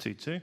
2-2.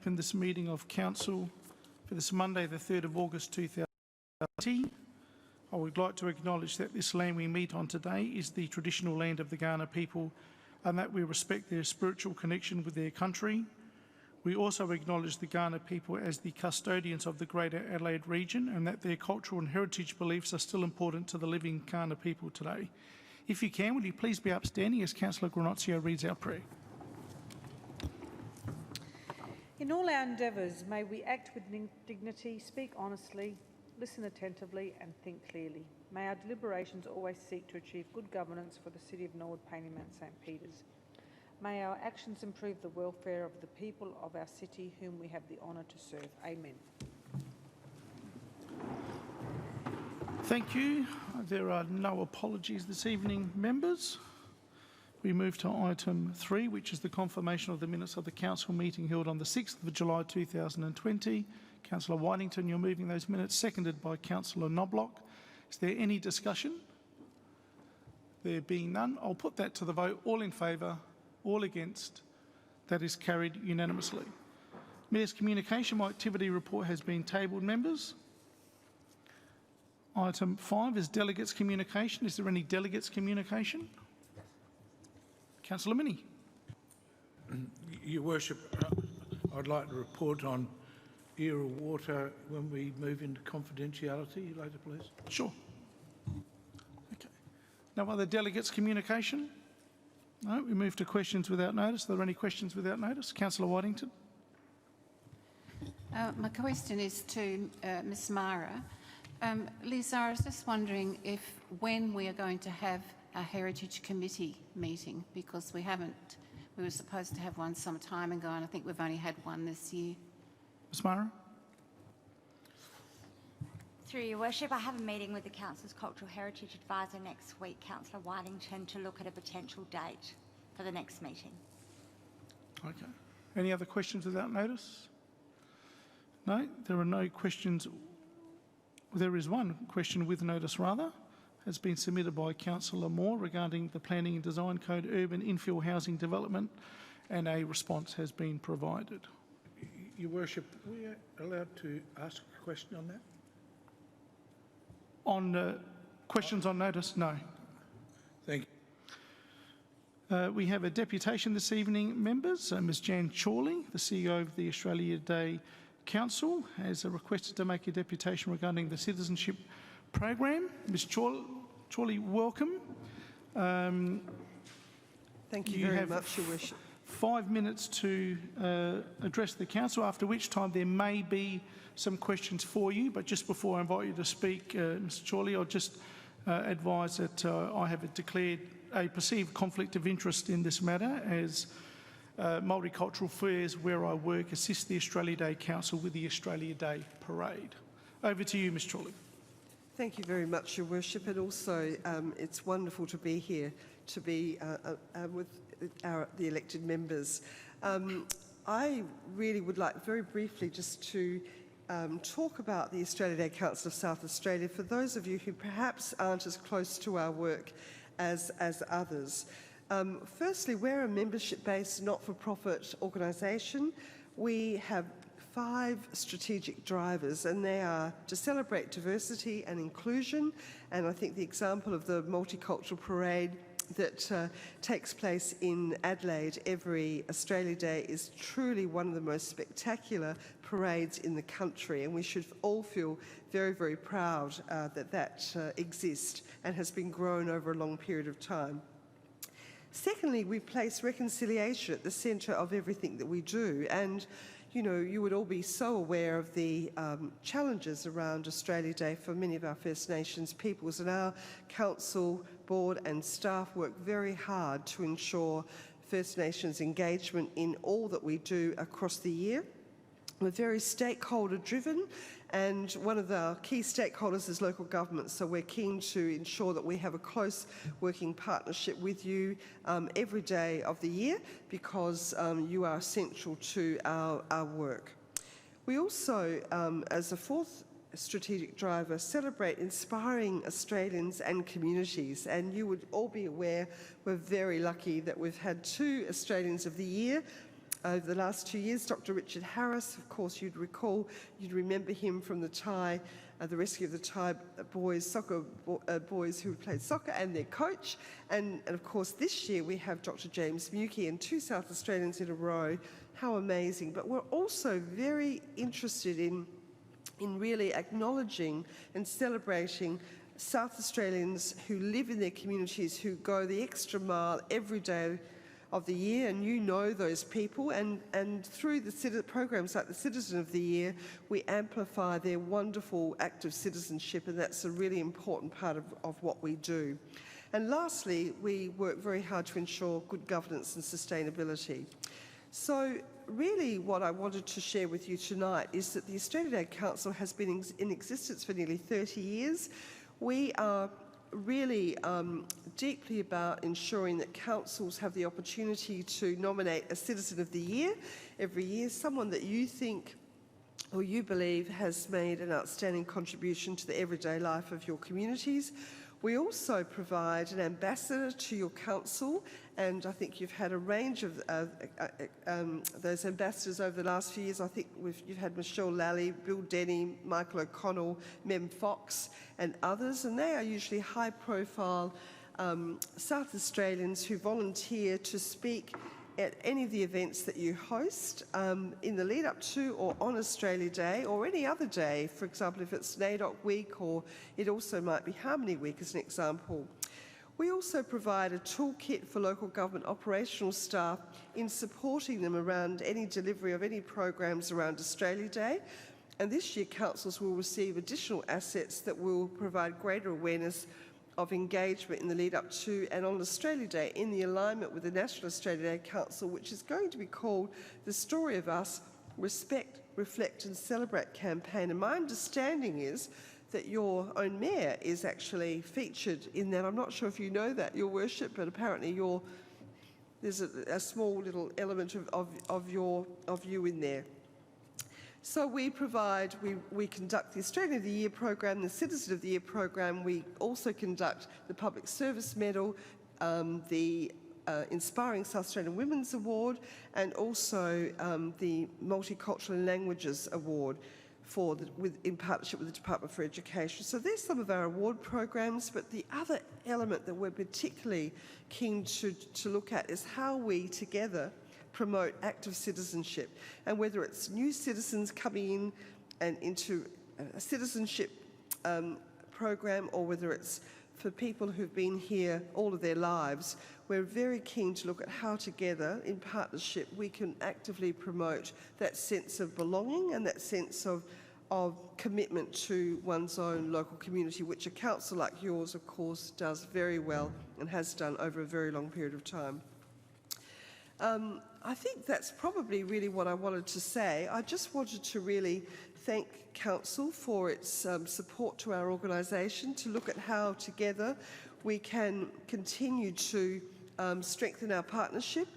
Open this meeting of Council for this Monday, the 3rd of August 2020. I would like to acknowledge that this land we meet on today is the traditional land of the Kaurna people and that we respect their spiritual connection with their country. We also acknowledge the Kaurna people as the custodians of the Greater Adelaide region and that their cultural and heritage beliefs are still important to the living Kaurna people today. If you can, will you please be upstanding as Councillor Granozio reads our prayer. In all our endeavours, may we act with dignity, speak honestly, listen attentively and think clearly. May our deliberations always seek to achieve good governance for the City of Norwood, Paine and Mount St Peters. May our actions improve the welfare of the people of our city whom we have the honour to serve. Amen. Thank you. There are no apologies this evening, members. We move to item 3, which is the confirmation of the minutes of the council meeting held on the 6th of July 2020. Councillor Whitington, you're moving those minutes, seconded by Councillor Knobloch. Is there any discussion? There being none, I'll put that to the vote. All in favour, all against. That is carried unanimously. Mayor's communication, my activity report has been tabled, members. Item 5 is delegates' communication. Is there any delegates' communication? Councillor Mini. Your Worship, I'd like to report on air or water when we move into confidentiality later, please. Sure. Okay. No other delegates' communication? No, we move to questions without notice. Are there any questions without notice? Councillor Whitington. My question is to Ms Mara. Lisa, I was just wondering when we are going to have a Heritage Committee meeting, because we were supposed to have one some time ago and I think we've only had one this year. Ms Mara. Through your Worship, I have a meeting with the Council's Cultural Heritage Advisor next week, Councillor Whitington, to look at a potential date for the next meeting. Okay. Any other questions without notice? No, there are no questions. There is one question with notice, rather. Has been submitted by Councillor Moore regarding the Planning and Design Code urban infill housing development, and a response has been provided. Your Worship, are we allowed to ask a question on that? On questions on notice? No. Thank you. We have a deputation this evening, members. Ms Jan Chorley, the CEO of the Australia Day Council, has requested to make a deputation regarding the citizenship program. Ms Chorley, welcome. Thank you very much, Your Worship. 5 minutes to address the council, after which time there may be some questions for you. But just before I invite you to speak, Mr Chorley, I'll just advise that I have declared a perceived conflict of interest in this matter, as Multicultural Affairs, where I work, assist the Australia Day Council with the Australia Day Parade. Over to you, Ms Chorley. Thank you very much, Your Worship, and also it's wonderful to be here, to be with the elected members. I really would like very briefly just to talk about the Australia Day Council of South Australia for those of you who perhaps aren't as close to our work as others. Firstly, we're a membership-based not-for-profit organisation. We have 5 strategic drivers, and they are to celebrate diversity and inclusion. And I think the example of the Multicultural Parade that takes place in Adelaide every Australia Day is truly one of the most spectacular parades in the country, and we should all feel very, very proud that exists and has been grown over a long period of time. Secondly, we place reconciliation at the centre of everything that we do, and you know, you would all be so aware of the challenges around Australia Day for many of our First Nations peoples, and our council, board and staff work very hard to ensure First Nations engagement in all that we do across the year. We're very stakeholder driven, and one of our key stakeholders is local government, so we're keen to ensure that we have a close working partnership with you every day of the year, because you are essential to our work. We also, as a fourth strategic driver, celebrate inspiring Australians and communities, and you would all be aware we're very lucky that we've had 2 Australians of the Year over the last 2 years. Dr. Richard Harris, of course, you'd remember him from the rescue of the Thai boys who played soccer and their coach. And of course, this year we have Dr. James Mukey and 2 South Australians in a row. How amazing. But we're also very interested in really acknowledging and celebrating South Australians who live in their communities, who go the extra mile every day of the year, and you know those people, and through the programs like the Citizen of the Year, we amplify their wonderful active citizenship, and that's a really important part of what we do. And lastly, we work very hard to ensure good governance and sustainability. So really what I wanted to share with you tonight is that the Australian Aid Council has been in existence for nearly 30 years. We are really deeply about ensuring that councils have the opportunity to nominate a Citizen of the Year every year, someone that you think or you believe has made an outstanding contribution to the everyday life of your communities. We also provide an ambassador to your council, and I think you've had a range of those ambassadors over the last few years. I think you've had Michelle Lally, Bill Denny, Michael O'Connell, Mem Fox and others, and they are usually high-profile South Australians who volunteer to speak at any of the events that you host in the lead up to or on Australia Day or any other day. For example, if it's NAIDOC Week, or it also might be Harmony Week as an example. We also provide a toolkit for local government operational staff in supporting them around any delivery of any programs around Australia Day. And this year, councils will receive additional assets that will provide greater awareness of engagement in the lead up to and on Australia Day in the alignment with the National Australia Day Council, which is going to be called the Story of Us, Respect, Reflect and Celebrate campaign. And my understanding is that your own mayor is actually featured in that. I'm not sure if you know that, Your Worship, but apparently there's a small little element of you in there. So we conduct the Australian of the Year program, the Citizen of the Year program. We also conduct the Public Service Medal, the Inspiring South Australian Women's Award, and also the Multicultural Languages Award in partnership with the Department for Education. So there's some of our award programs, but the other element that we're particularly keen to look at is how we together promote active citizenship, and whether it's new citizens coming in and into a citizenship program, or whether it's for people who've been here all of their lives, we're very keen to look at how together in partnership we can actively promote that sense of belonging and that sense of commitment to one's own local community, which a council like yours, of course, does very well and has done over a very long period of time. I think that's probably really what I wanted to say. I just wanted to really thank Council for its support to our organisation, to look at how together we can continue to strengthen our partnership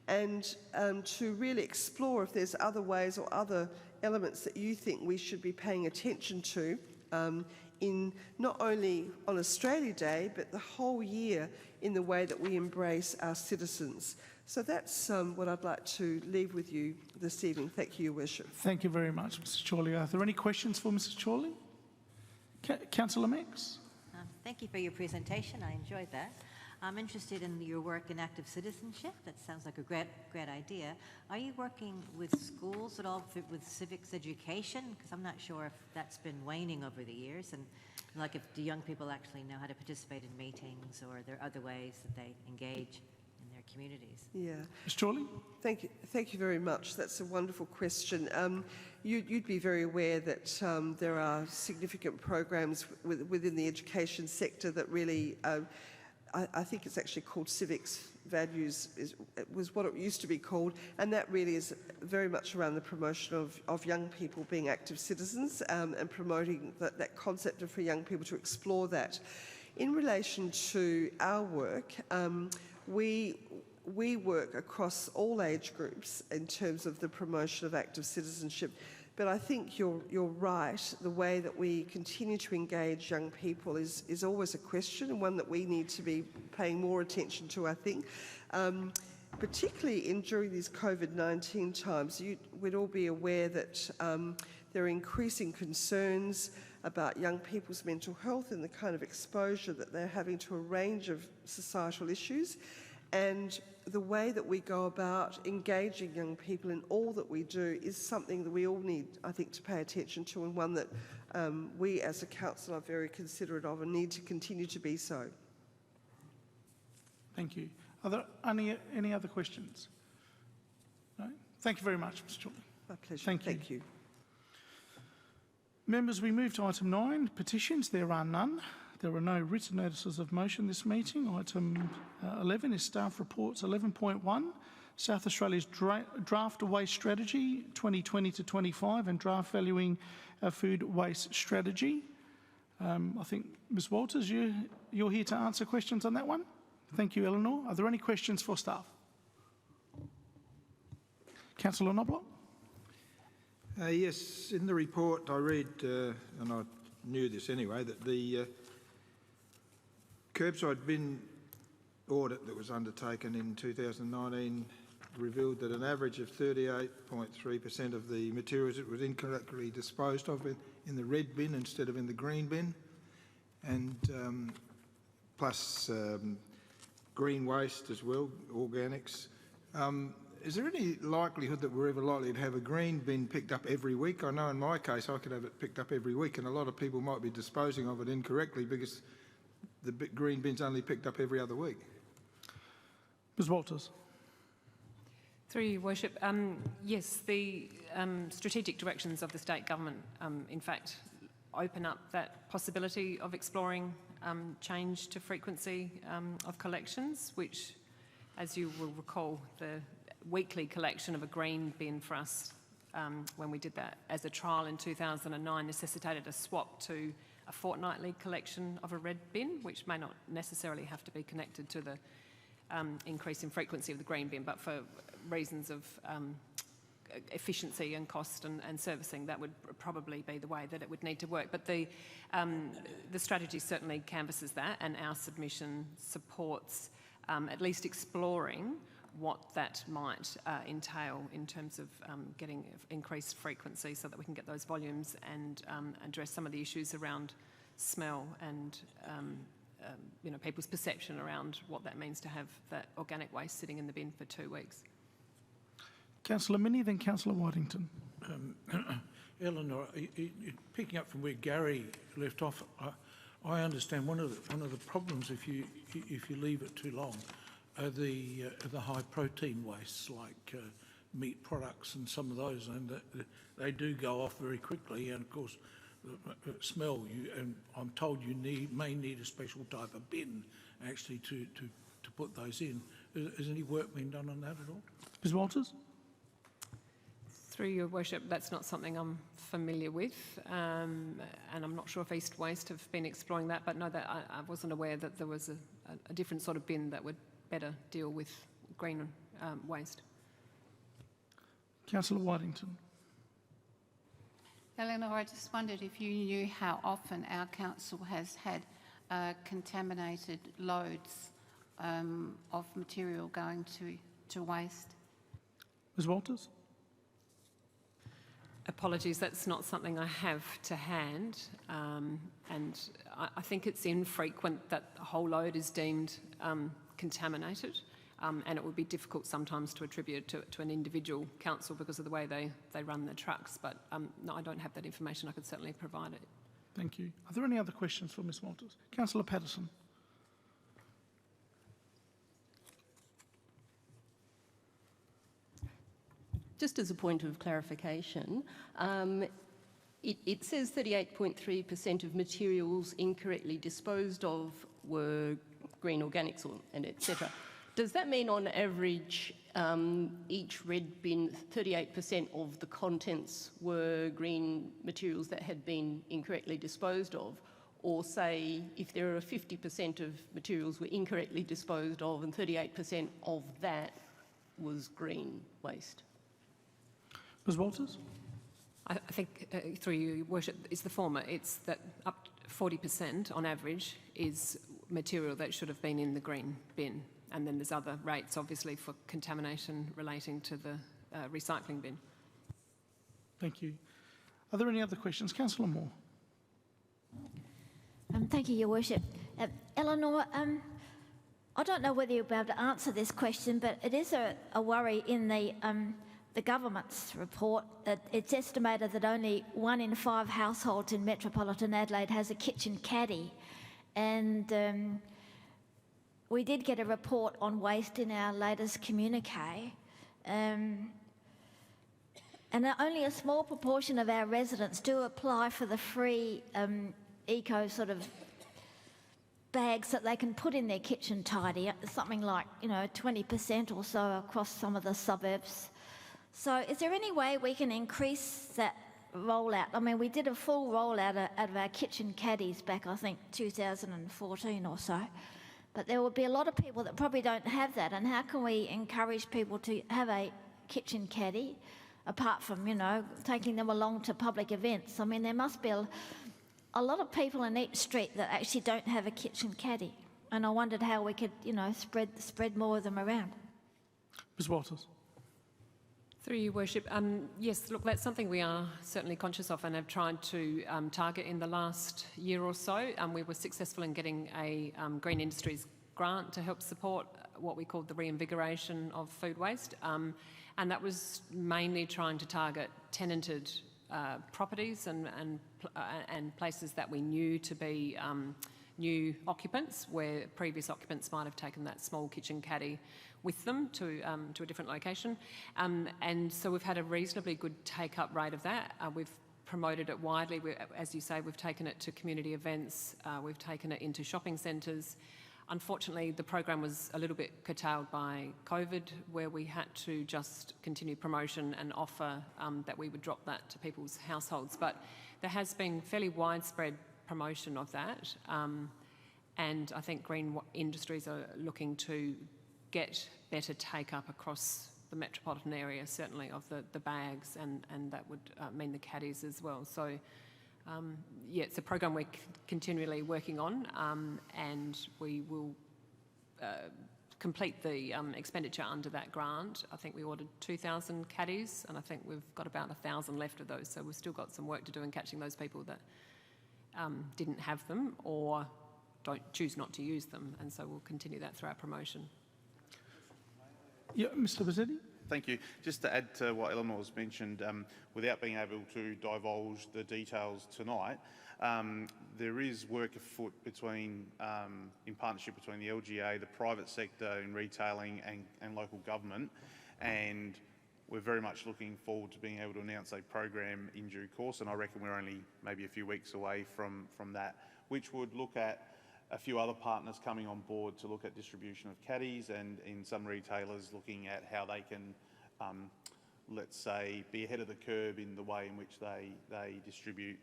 and to really explore if there's other ways or other elements that you think we should be paying attention to in not only on Australia Day, but the whole year in the way that we embrace our citizens. So that's what I'd like to leave with you this evening. Thank you, Your Worship. Thank you very much, Mrs. Chorley. Are there any questions for Mrs. Chorley? Councillor Max. Thank you for your presentation. I enjoyed that. I'm interested in your work in active citizenship. That sounds like a great idea. Are you working with schools at all with civics education? Because I'm not sure if that's been waning over the years, and like if do young people actually know how to participate in meetings, or are there other ways that they engage in their communities? Yeah. Ms. Chorley? Thank you very much. That's a wonderful question. You'd be very aware that there are significant programs within the education sector that really I think it's actually called Civics Values, was what it used to be called, and that really is very much around the promotion of young people being active citizens and promoting that concept of for young people to explore that. In relation to our work, we work across all age groups in terms of the promotion of active citizenship. But I think you're right. The way that we continue to engage young people is always a question, and one that we need to be paying more attention to, I think. particularly during these COVID-19 times, we'd all be aware that there are increasing concerns about young people's mental health and the kind of exposure that they're having to a range of societal issues. And the way that we go about engaging young people in all that we do is something that we all need, I think, to pay attention to, and one that we as a council are very considerate of and need to continue to be so. Thank you. Are there any other questions? No? Thank you very much, Mr. Chorley. My pleasure. Thank you. you. Members, we move to item 9, petitions. There are none. There are no written notices of motion this meeting. Item 11 is staff reports. 11.1, South Australia's draft waste strategy 2020 to 25 and draft valuing food waste strategy. I think, Ms Walters, you're here to answer questions on that one. Thank you, Eleanor. Are there any questions for staff? Councillor Knobloch. Yes, in the report I read, and I knew this anyway, that the curbside bin audit that was undertaken in 2019 revealed that an average of 38.3% of the materials that was incorrectly disposed of in the red bin instead of in the green bin, and plus green waste as well, organics. Is there any likelihood that we're ever likely to have a green bin picked up every week? I know in my case I could have it picked up every week, and a lot of people might be disposing of it incorrectly because the green bin's only picked up every other week. Ms Walters. Through you, Worship. Yes, the strategic directions of the state government, in fact, open up that possibility of exploring change to frequency of collections, which, as you will recall, the weekly collection of a green bin for us when we did that as a trial in 2009 necessitated a swap to a fortnightly collection of a red bin, which may not necessarily have to be connected to the increase in frequency of the green bin, but for reasons of efficiency and cost and servicing, that would probably be the way that it would need to work. But the strategy certainly canvasses that, and our submission supports at least exploring what that might entail in terms of getting increased frequency so that we can get those volumes and address some of the issues around smell and people's perception around what that means to have that organic waste sitting in the bin for 2 weeks. Councillor Minnie, then Councillor Whitington. Eleanor, picking up from where Gary left off, I understand one of the problems if you leave it too long are the high protein wastes like meat products and some of those, and they do go off very quickly. And of course, smell. And I'm told you may need a special type of bin actually to put those in. Has any work been done on that at all? Ms Walters. Through your Worship, that's not something I'm familiar with, and I'm not sure if East Waste have been exploring that, but no, that I wasn't aware that there was a different sort of bin that would better deal with green waste. Councillor Whitington. Eleanor, I just wondered if you knew how often our council has had contaminated loads of material going to waste. Ms Walters. Apologies, that's not something I have to hand, and I think it's infrequent that the whole load is deemed contaminated, and it would be difficult sometimes to attribute to an individual council because of the way they run their trucks, but no, I don't have that information. I could certainly provide it. Thank you. Are there any other questions for Ms Walters? Councillor Patterson. Just as a point of clarification, it says 38.3% of materials incorrectly disposed of were green organics and etc. Does that mean on average each red bin, 38% of the contents were green materials that had been incorrectly disposed of? Or say if there are 50% of materials were incorrectly disposed of and 38% of that was green waste? Ms Walters. I think, through you, Worship, it's the former. It's that up to 40% on average is material that should have been in the green bin. And then there's other rates, obviously, for contamination relating to the recycling bin. Thank you. Are there any other questions? Councillor Moore. Thank you, Your Worship. Eleanor, I don't know whether you'll be able to answer this question, but it is a worry in the government's report that it's estimated that only 1 in 5 households in metropolitan Adelaide has a kitchen caddy. And we did get a report on waste in our latest communique. And only a small proportion of our residents do apply for the free eco sort of bags that they can put in their kitchen tidy, something like, 20% or so across some of the suburbs. So is there any way we can increase that rollout? I mean, we did a full rollout out of our kitchen caddies back, I think, 2014 or so. But there will be a lot of people that probably don't have that. And how can we encourage people to have a kitchen caddy, apart from, taking them along to public events? I mean, there must be a lot of people in each street that actually don't have a kitchen caddy. And I wondered how we could, spread more of them around. Ms Walters. Through you, Worship. Yes, look, that's something we are certainly conscious of and have tried to target in the last year or so. We were successful in getting a Green Industries grant to help support what we called the reinvigoration of food waste. And that was mainly trying to target tenanted properties and places that we knew to be new occupants, where previous occupants might have taken that small kitchen caddy with them to a different location. And so we've had a reasonably good take-up rate of that. We've promoted it widely. As you say, we've taken it to community events. We've taken it into shopping centres. Unfortunately, the program was a little bit curtailed by COVID, where we had to just continue promotion and offer that we would drop that to people's households. But there has been fairly widespread promotion of that. And I think Green Industries are looking to get better take-up across the metropolitan area, certainly of the bags, and that would mean the caddies as well. So, yeah, it's a program we're continually working on, and we will complete the expenditure under that grant. I think we ordered 2,000 caddies, and I think we've got about 1,000 left of those, so we've still got some work to do in catching those people that didn't have them or choose not to use them, and so we'll continue that through our promotion. Yeah, Mr Bazzetti. Thank you. Just to add to what Eleanor has mentioned, without being able to divulge the details tonight, there is work afoot between, in partnership between the LGA, the private sector in retailing and local government, and we're very much looking forward to being able to announce a program in due course, and I reckon we're only maybe a few weeks away from that, which would look at a few other partners coming on board to look at distribution of caddies, and in some retailers looking at how they can, let's say, be ahead of the curve in the way in which they distribute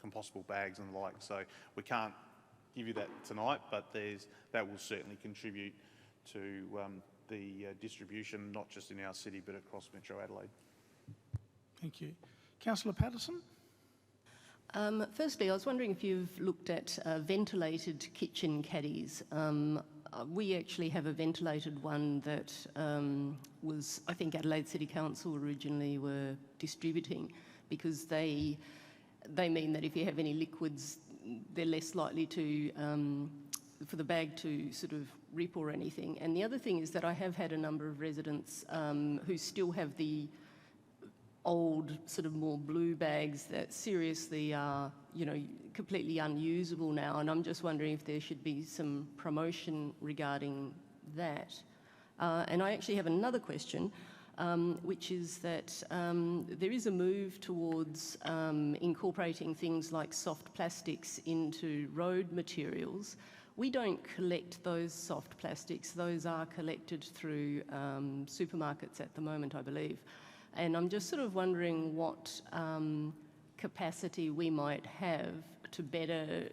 compostable bags and the like. So we can't give you that tonight, but that will certainly contribute to the distribution, not just in our city, but across Metro Adelaide. Thank you. Councillor Patterson. Firstly, I was wondering if you've looked at ventilated kitchen caddies. We actually have a ventilated one that was, I think, Adelaide City Council originally were distributing, because they mean that if you have any liquids, they're less likely to for the bag to sort of rip or anything. And the other thing is that I have had a number of residents who still have the old sort of more blue bags that seriously are, completely unusable now, and I'm just wondering if there should be some promotion regarding that. And I actually have another question, which is that there is a move towards incorporating things like soft plastics into road materials. We don't collect those soft plastics. Those are collected through supermarkets at the moment, I believe. And I'm just sort of wondering what capacity we might have to better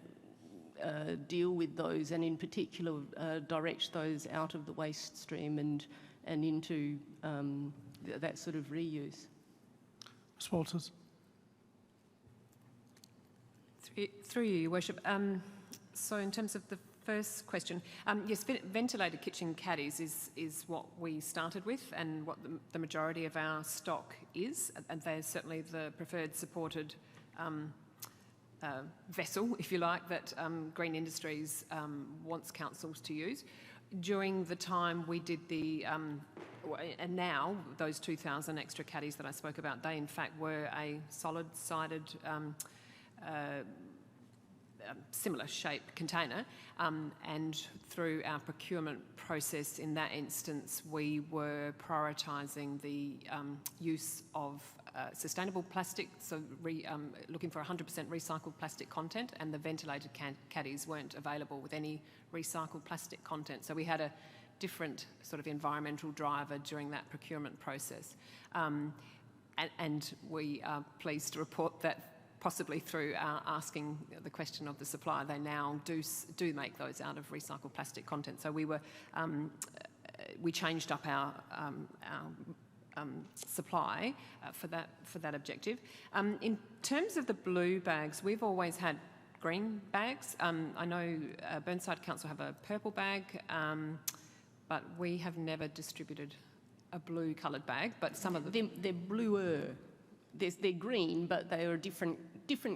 deal with those, and in particular direct those out of the waste stream and into that sort of reuse. Ms Walters. Through you, Your Worship. So in terms of the first question, yes, ventilated kitchen caddies is what we started with and what the majority of our stock is, and they're certainly the preferred supported vessel, if you like, that Green Industries wants councils to use. During the time we did the, and now those 2,000 extra caddies that I spoke about, they in fact were a solid-sided similar shape container, and through our procurement process in that instance we were prioritising the use of sustainable plastic, so looking for 100% recycled plastic content, and the ventilated caddies weren't available with any recycled plastic content. So we had a different sort of environmental driver during that procurement process. And we are pleased to report that possibly through asking the question of the supplier, they now do make those out of recycled plastic content. So we changed up our supply for that objective. In terms of the blue bags, we've always had green bags. I know Burnside Council have a purple bag, but we have never distributed a blue coloured bag. But some of them, they're bluer. They're green, but they are a different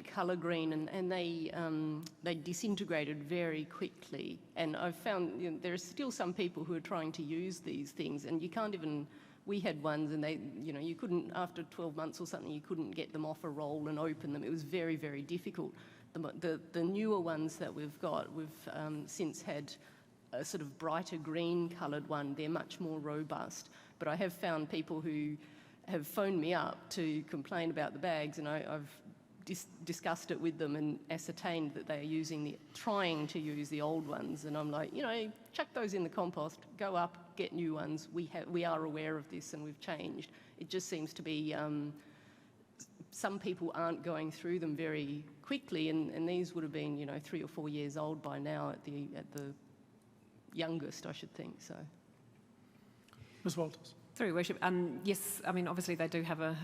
colour green, and they disintegrated very quickly. And I've found there are still some people who are trying to use these things, and you can't even. We had ones, and they, you couldn't, after 12 months or something, you couldn't get them off a roll and open them. It was very, very difficult. The newer ones that we've got, we've since had a sort of brighter green coloured one. They're much more robust. But I have found people who have phoned me up to complain about the bags, and I've discussed it with them and ascertained that they are trying to use the old ones. And I'm like, chuck those in the compost, go up, get new ones. We are aware of this and we've changed. It just seems to be some people aren't going through them very quickly, and these would have been 3 or 4 years old by now at the youngest, I should think. So, Ms Walters. Through your worship, yes, I mean obviously they do have a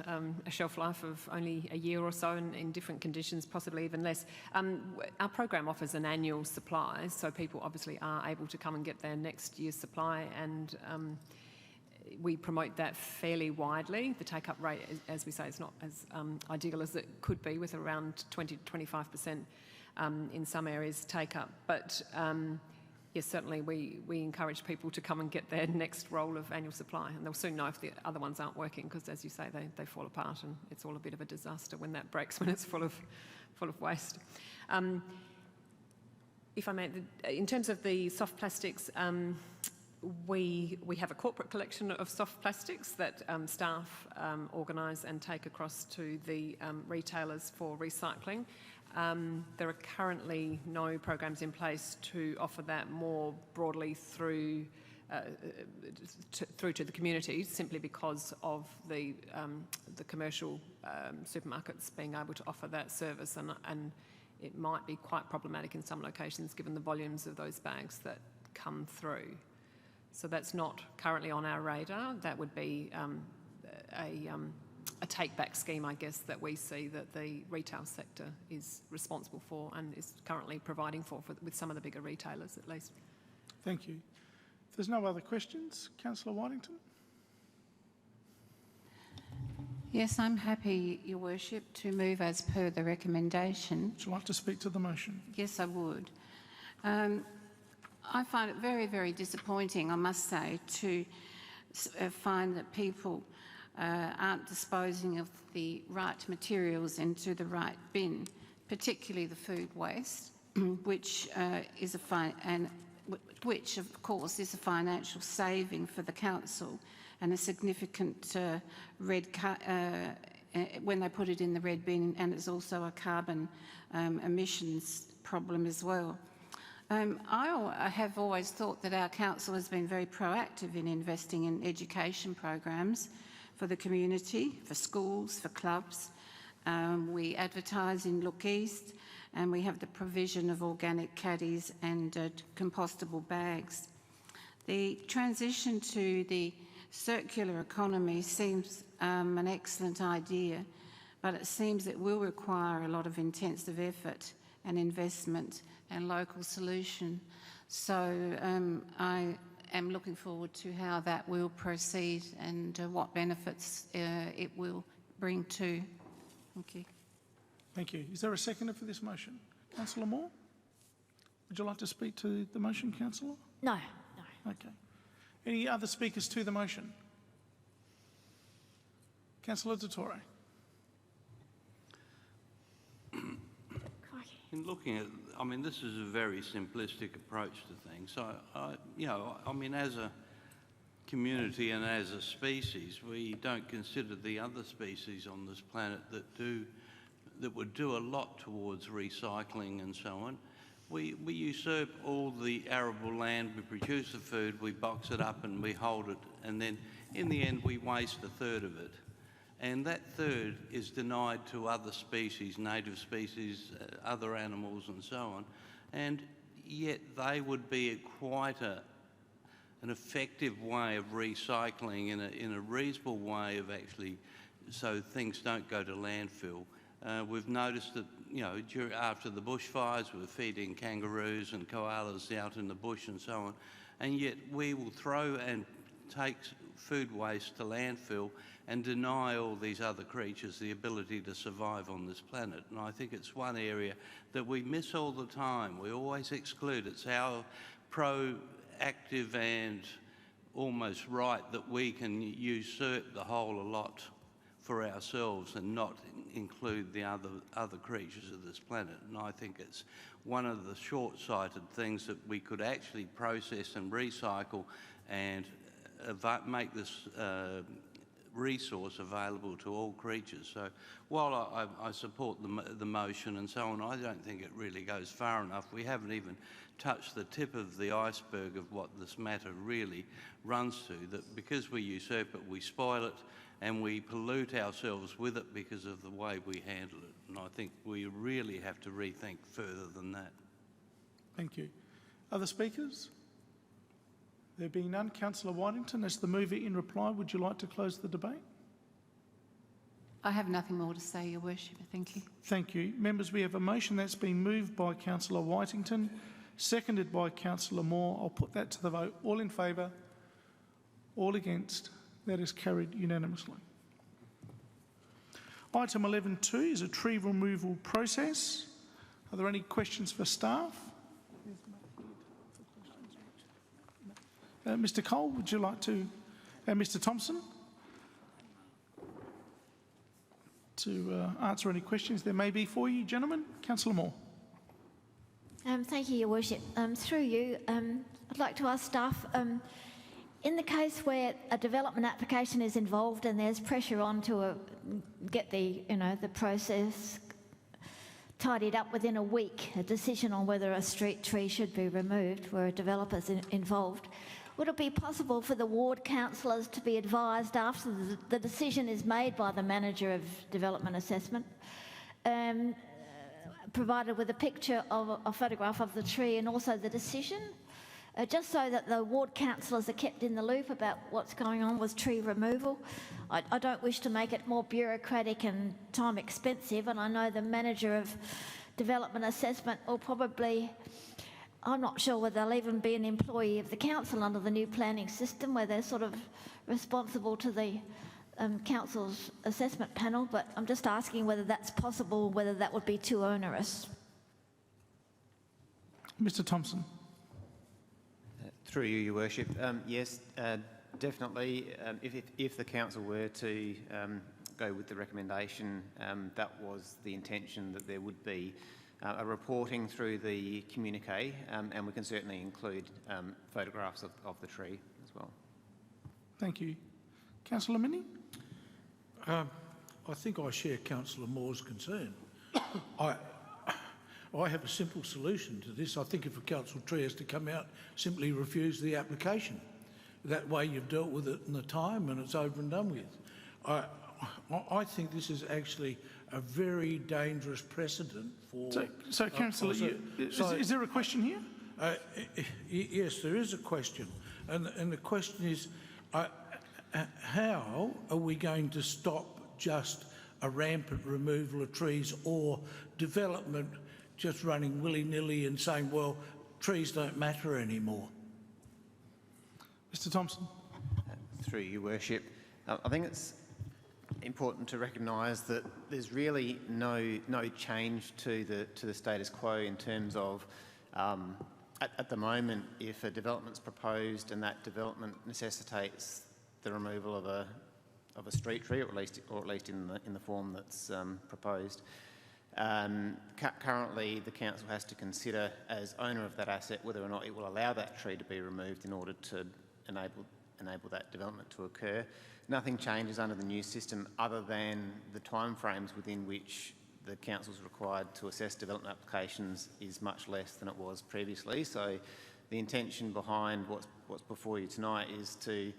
shelf life of only a year or so, and in different conditions possibly even less. Our program offers an annual supply, so people obviously are able to come and get their next year's supply, and we promote that fairly widely. The take-up rate, as we say, is not as ideal as it could be, with around 20 to 25% in some areas take-up, but yes, certainly we encourage people to come and get their next roll of annual supply, and they'll soon know if the other ones aren't working, because as you say, they fall apart, and it's all a bit of a disaster when that breaks, when it's full of waste. If I may, in terms of the soft plastics, we have a corporate collection of soft plastics that staff organise and take across to the retailers for recycling. There are currently no programs in place to offer that more broadly through to the community, simply because of the commercial supermarkets being able to offer that service, and it might be quite problematic in some locations given the volumes of those bags that come through. So that's not currently on our radar. That would be a take-back scheme, I guess, that we see that the retail sector is responsible for and is currently providing for with some of the bigger retailers at least. Thank you. If there's no other questions, Councillor Whitington. Yes, I'm happy, Your Worship, to move as per the recommendation. Would you like to speak to the motion? Yes, I would. I find it very, very disappointing, I must say, to find that people aren't disposing of the right materials into the right bin, particularly the food waste, which of course is a financial saving for the council, and a significant when they put it in the red bin, and it's also a carbon emissions problem as well. I have always thought that our council has been very proactive in investing in education programs for the community, for schools, for clubs. We advertise in Look East, and we have the provision of organic caddies and compostable bags. The transition to the circular economy seems an excellent idea, but it seems it will require a lot of intensive effort and investment and local solution. So I am looking forward to how that will proceed and what benefits it will bring to. Thank you. Thank you. Is there a seconder for this motion? Councillor Moore? Would you like to speak to the motion, Councillor? No, no. Okay. Any other speakers to the motion? Councillor Dottore. In looking at, I mean, this is a very simplistic approach to things. So, I mean, as a community and as a species, we don't consider the other species on this planet that would do a lot towards recycling and so on. We usurp all the arable land, we produce the food, we box it up and we hold it, and then in the end we waste a third of it. And that third is denied to other species, native species, other animals and so on. And yet they would be quite an effective way of recycling in a reasonable way of actually, so things don't go to landfill. We've noticed that, after the bushfires, we were feeding kangaroos and koalas out in the bush and so on, and yet we will throw and take food waste to landfill and deny all these other creatures the ability to survive on this planet. And I think it's one area that we miss all the time. We always exclude. It's our proactive and almost right that we can usurp the whole lot for ourselves and not include the other creatures of this planet. And I think it's one of the short-sighted things that we could actually process and recycle and make this resource available to all creatures. So while I support the motion and so on, I don't think it really goes far enough. We haven't even touched the tip of the iceberg of what this matter really runs to, that because we usurp it, we spoil it, and we pollute ourselves with it because of the way we handle it. And I think we really have to rethink further than that. Thank you. Other speakers? There being none, Councillor Whitington, as the mover in reply, would you like to close the debate? I have nothing more to say, Your Worship. Thank you. Thank you. Members, we have a motion that's been moved by Councillor Whitington, seconded by Councillor Moore. I'll put that to the vote. All in favour? All against? That is carried unanimously. Item 11.2 is a tree removal process. Are there any questions for staff? Mr. Cole, would you like to, Mr. Thompson, to answer any questions there may be for you, gentlemen? Councillor Moore. Thank you, Your Worship. Through you, I'd like to ask staff, in the case where a development application is involved and there's pressure on to get the process tidied up within a week, a decision on whether a street tree should be removed where a developer's involved, would it be possible for the ward councillors to be advised after the decision is made by the manager of development assessment, provided with a picture of a photograph of the tree and also the decision, just so that the ward councillors are kept in the loop about what's going on with tree removal? I don't wish to make it more bureaucratic and time expensive, and I know the manager of development assessment will probably, I'm not sure whether they'll even be an employee of the council under the new planning system where they're sort of responsible to the council's assessment panel, but I'm just asking whether that's possible, whether that would be too onerous. Mr. Thompson. Through you, Your Worship. Yes, definitely. If the council were to go with the recommendation, that was the intention, that there would be a reporting through the communique, and we can certainly include photographs of the tree as well. Thank you. Councillor Minnie? I think I share Councillor Moore's concern. I have a simple solution to this. I think if a council tree has to come out, simply refuse the application. That way you've dealt with it in the time and it's over and done with. I think this is actually a very dangerous precedent for... So Councillor, is there a question here? Yes, there is a question. And the question is, how are we going to stop just a rampant removal of trees or development just running willy-nilly and saying, well, trees don't matter anymore. Mr Thompson. Through your worship, I think it's important to recognise that there's really no change to the status quo in terms of at the moment, if a development's proposed and that development necessitates the removal of a street tree, or at least in the form that's proposed. Currently, the council has to consider, as owner of that asset, whether or not it will allow that tree to be removed in order to enable that development to occur. Nothing changes under the new system other than the timeframes within which the council is required to assess development applications is much less than it was previously. So the intention behind what's before you tonight is to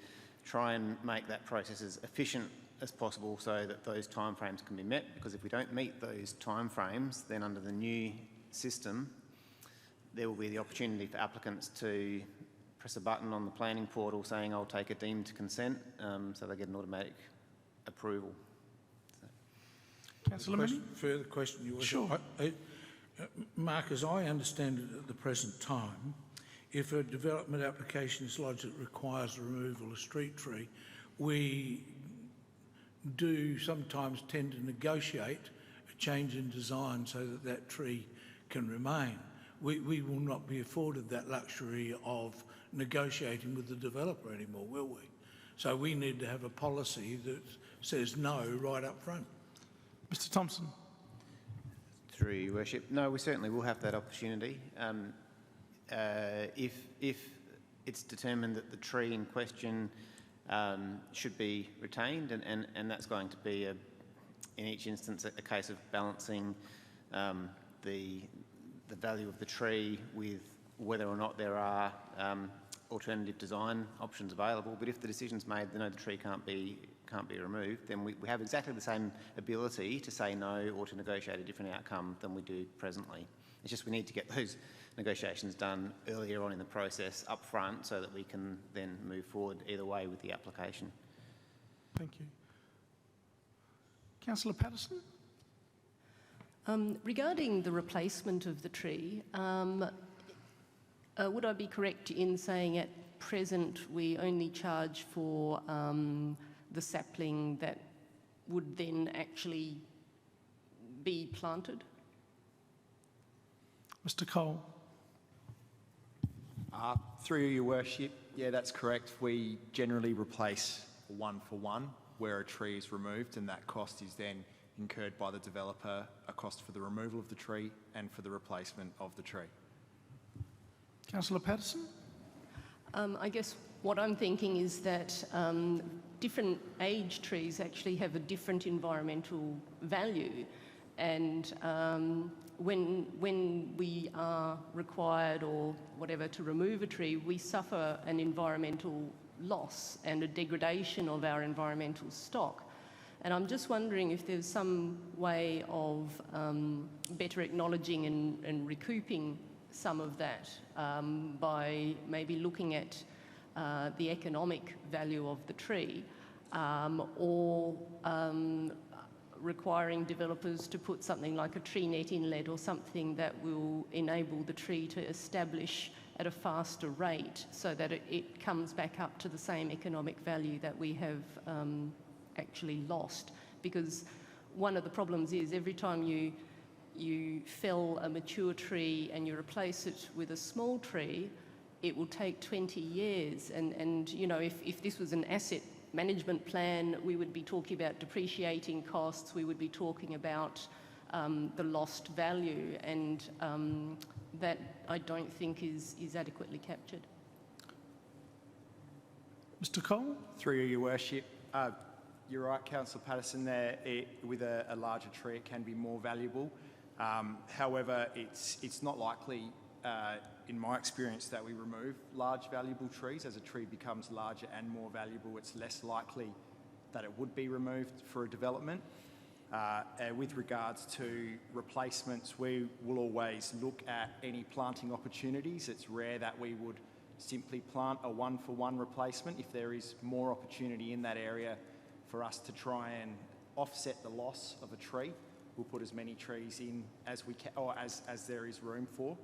try and make that process as efficient as possible so that those timeframes can be met, because if we don't meet those timeframes, then under the new system, there will be the opportunity for applicants to press a button on the planning portal saying, I'll take a deemed consent, so they get an automatic approval. Councillor Minnie? Further question, Your Worship. Sure. Mark, as I understand it at the present time, if a development application is lodged that requires the removal of a street tree, we do sometimes tend to negotiate a change in design so that that tree can remain. We will not be afforded that luxury of negotiating with the developer anymore, will we? So we need to have a policy that says no right up front. Mr Thompson. Through your worship, no, we certainly will have that opportunity. If it's determined that the tree in question should be retained, and that's going to be, in each instance, a case of balancing the value of the tree with whether or not there are alternative design options available. But if the decision's made that no, the tree can't be removed, then we have exactly the same ability to say no or to negotiate a different outcome than we do presently. It's just we need to get those negotiations done earlier on in the process up front so that we can then move forward either way with the application. Thank you. Councillor Patterson? Regarding the replacement of the tree, would I be correct in saying at present we only charge for the sapling that would then actually be planted? Mr Cole. Through your worship, yeah, that's correct. We generally replace one for one where a tree is removed, and that cost is then incurred by the developer, a cost for the removal of the tree and for the replacement of the tree. Councillor Patterson? I guess what I'm thinking is that different age trees actually have a different environmental value, and when we are required or whatever to remove a tree, we suffer an environmental loss and a degradation of our environmental stock. And I'm just wondering if there's some way of better acknowledging and recouping some of that by maybe looking at the economic value of the tree, or requiring developers to put something like a tree net inlet or something that will enable the tree to establish at a faster rate so that it comes back up to the same economic value that we have actually lost. Because one of the problems is every time you fell a mature tree and you replace it with a small tree, it will take 20 years. And you know, if this was an asset management plan, we would be talking about depreciating costs, we would be talking about the lost value, and that I don't think is adequately captured. Mr Cole? Through your worship, you're right, Councillor Patterson, there, with a larger tree it can be more valuable. However, it's not likely, in my experience, that we remove large valuable trees. As a tree becomes larger and more valuable, it's less likely that it would be removed for a development. With regards to replacements, we will always look at any planting opportunities. It's rare that we would simply plant a one-for-one replacement. If there is more opportunity in that area for us to try and offset the loss of a tree, we'll put as many trees in as we can, or as there is room for.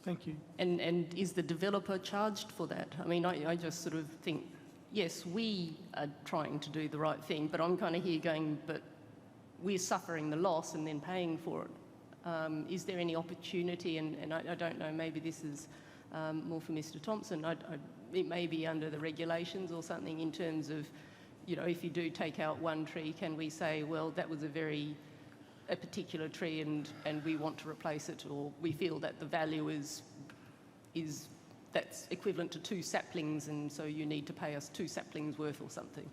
Thank you. And is the developer charged for that? I mean, I just sort of think, yes, we are trying to do the right thing, but I'm kind of here going, but we're suffering the loss and then paying for it. Is there any opportunity, and I don't know, maybe this is more for Mr Thompson, it may be under the regulations or something in terms of, you know, if you do take out one tree, can we say, well, that was a particular tree and we want to replace it, or we feel that the value is that's equivalent to 2 saplings and so you need to pay us 2 saplings worth or something.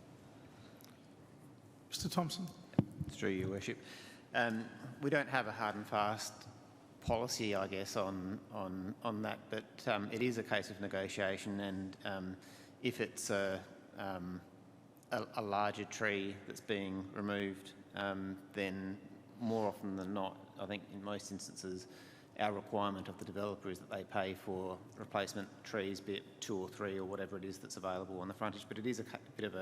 Mr Thompson. Through Your Worship. We don't have a hard and fast policy, I guess, on that, but it is a case of negotiation, and if it's a larger tree that's being removed, then more often than not, I think in most instances, our requirement of the developer is that they pay for replacement trees, be it 2 or 3 or whatever it is that's available on the frontage. But it is a bit of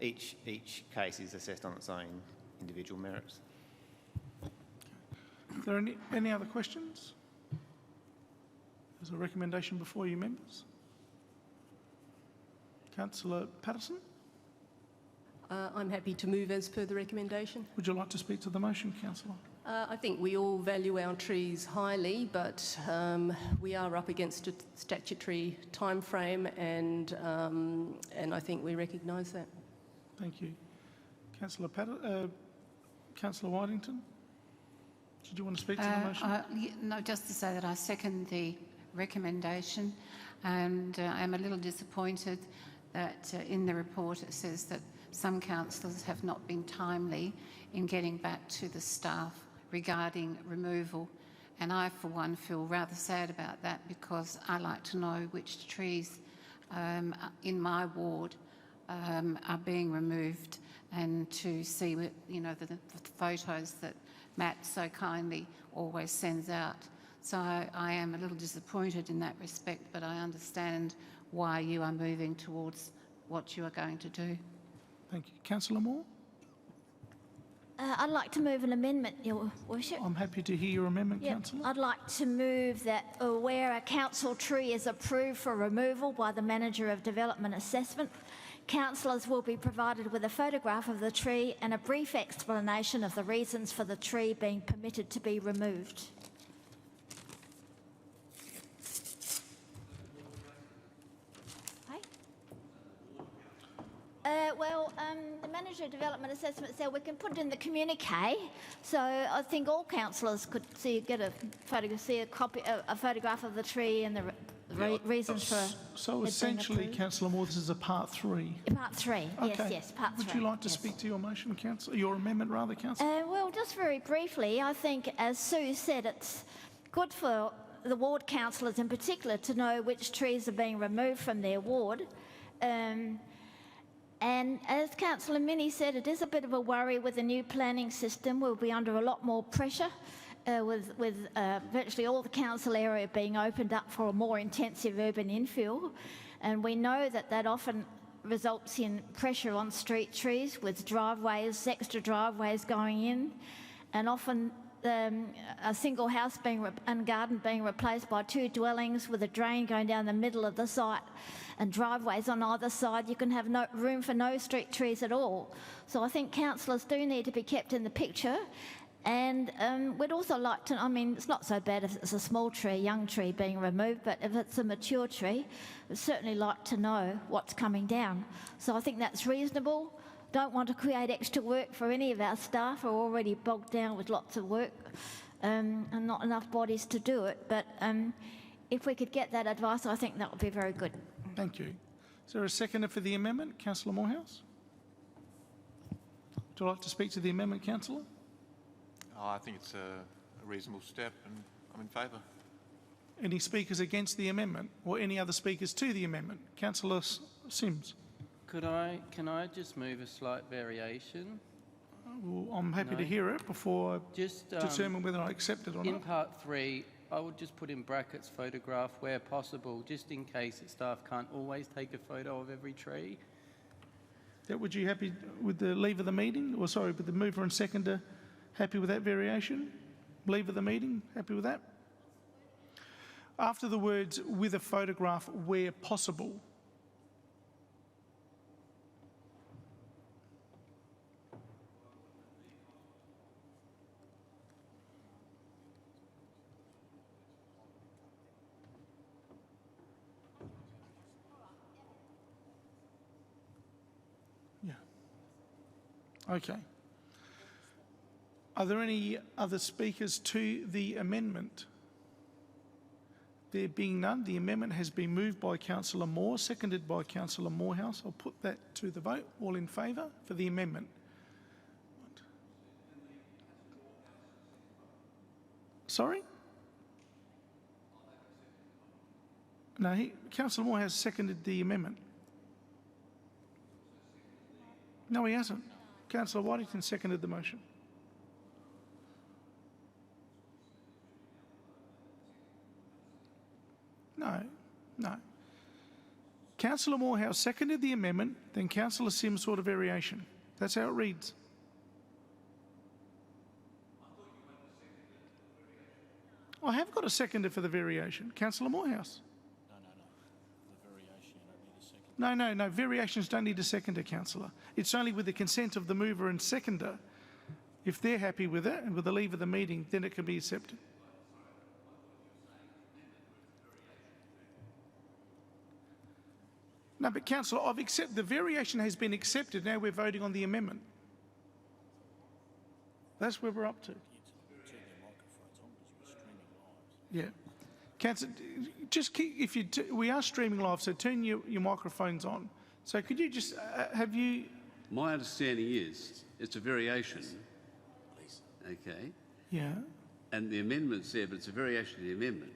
each case is assessed on its own individual merits. Are there any other questions? There's a recommendation before you, members. Councillor Patterson. I'm happy to move as per the recommendation. Would you like to speak to the motion, councillor? I think we all value our trees highly, but we are up against a statutory time frame, and I think we recognise that. Thank you. Councillor Councillor Whitington, did you want to speak to the motion? No, just to say that I second the recommendation, and I'm a little disappointed that in the report it says that some councillors have not been timely in getting back to the staff regarding removal, and I for one feel rather sad about that, because I like to know which trees in my ward are being removed, and to see, you know, the photos that Matt so kindly always sends out. So I am a little disappointed in that respect, but I understand why you are moving towards what you are going to do. Thank you. Councillor Moore? I'd like to move an amendment, Your Worship. I'm happy to hear your amendment, councillor. I'd like to move that where a council tree is approved for removal by the Manager of Development Assessment, councillors will be provided with a photograph of the tree and a brief explanation of the reasons for the tree being permitted to be removed. The Manager of Development Assessment said we can put it in the communique, so I think all councillors could get a photograph of the tree and the reasons for. So essentially, Councillor Moore, this is a part 3. Part 3, okay. Yes, part 3. Would you like to speak to your motion, councillor? Your amendment, rather, councillor? Well, just very briefly, I think, as Sue said, it's good for the ward councillors in particular to know which trees are being removed from their ward. And as Councillor Minnie said, it is a bit of a worry with the new planning system. We'll be under a lot more pressure with virtually all the council area being opened up for a more intensive urban infill. And we know that that often results in pressure on street trees with driveways, extra driveways going in, and often a single house and garden being replaced by 2 dwellings with a drain going down the middle of the site and driveways on either side. You can have no room for no street trees at all. So I think councillors do need to be kept in the picture. And we'd also like to, I mean, it's not so bad if it's a small tree, young tree being removed, but if it's a mature tree, we'd certainly like to know what's coming down. So I think that's reasonable. Don't want to create extra work for any of our staff who are already bogged down with lots of work and not enough bodies to do it. But if we could get that advice, I think that would be very good. Thank you. Is there a seconder for the amendment? Councillor Moorhouse? Would you like to speak to the amendment, councillor? I think it's a reasonable step and I'm in favour. Any speakers against the amendment or any other speakers to the amendment? Councillor Simms? Can I just move a slight variation? Well, I'm happy to hear it before I determine whether I accept it or not. In part 3, I would just put in brackets photograph where possible, just in case that staff can't always take a photo of every tree. Would you happy with the leave of the meeting? Or sorry, with the mover and seconder happy with that variation? Leave of the meeting, happy with that? After the words "with a photograph where possible." Yeah. Okay. Are there any other speakers to the amendment? There being none, the amendment has been moved by Councillor Moore, seconded by Councillor Moorhouse. I'll put that to the vote. All in favour for the amendment? Sorry? No, Councillor Moorhouse seconded the amendment. No, he hasn't. Councillor Waddington seconded the motion. No. Councillor Moorhouse seconded the amendment, then Councillor Sims sought a variation. That's how it reads. I have got a seconder for the variation. Councillor Moorhouse. No, variations don't need a seconder, Councillor. It's only with the consent of the mover and seconder. If they're happy with it and with the leave of the meeting, then it can be accepted. No, but Councillor, the variation has been accepted. Now we're voting on the amendment. That's where we're up to. Yeah. Councillor, just keep, we are streaming live, so turn your microphones on. So could you just, have you... My understanding is it's a variation, okay? Yeah. And the amendment's there, but it's a variation of the amendment.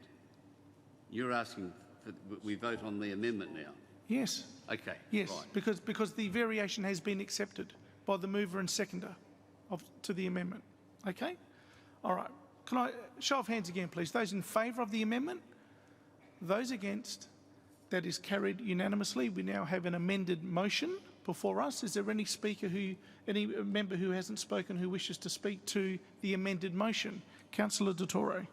You're asking for, we vote on the amendment now? Yes. Okay. Yes, right. because the variation has been accepted by the mover and seconder to the amendment. Okay? All right. Can I show of hands again, please? Those in favour of the amendment? Those against? That is carried unanimously. We now have an amended motion before us. Is there any member who hasn't spoken who wishes to speak to the amended motion? Councillor Di Toro.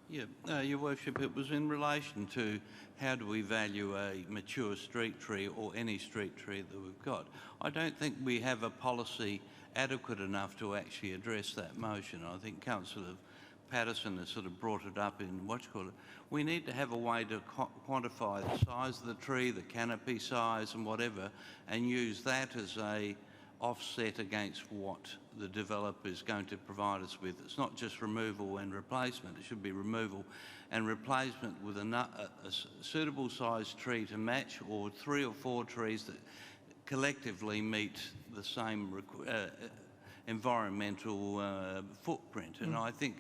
Yeah, Your Worship, it was in relation to how do we value a mature street tree or any street tree that we've got. I don't think we have a policy adequate enough to actually address that motion. I think Councillor Patterson has sort of brought it up in we need to have a way to quantify the size of the tree, the canopy size and whatever, and use that as a offset against what the developer is going to provide us with. It's not just removal and replacement, it should be removal and replacement with a suitable sized tree to match, or 3 or 4 trees that collectively meet the same environmental footprint. And I think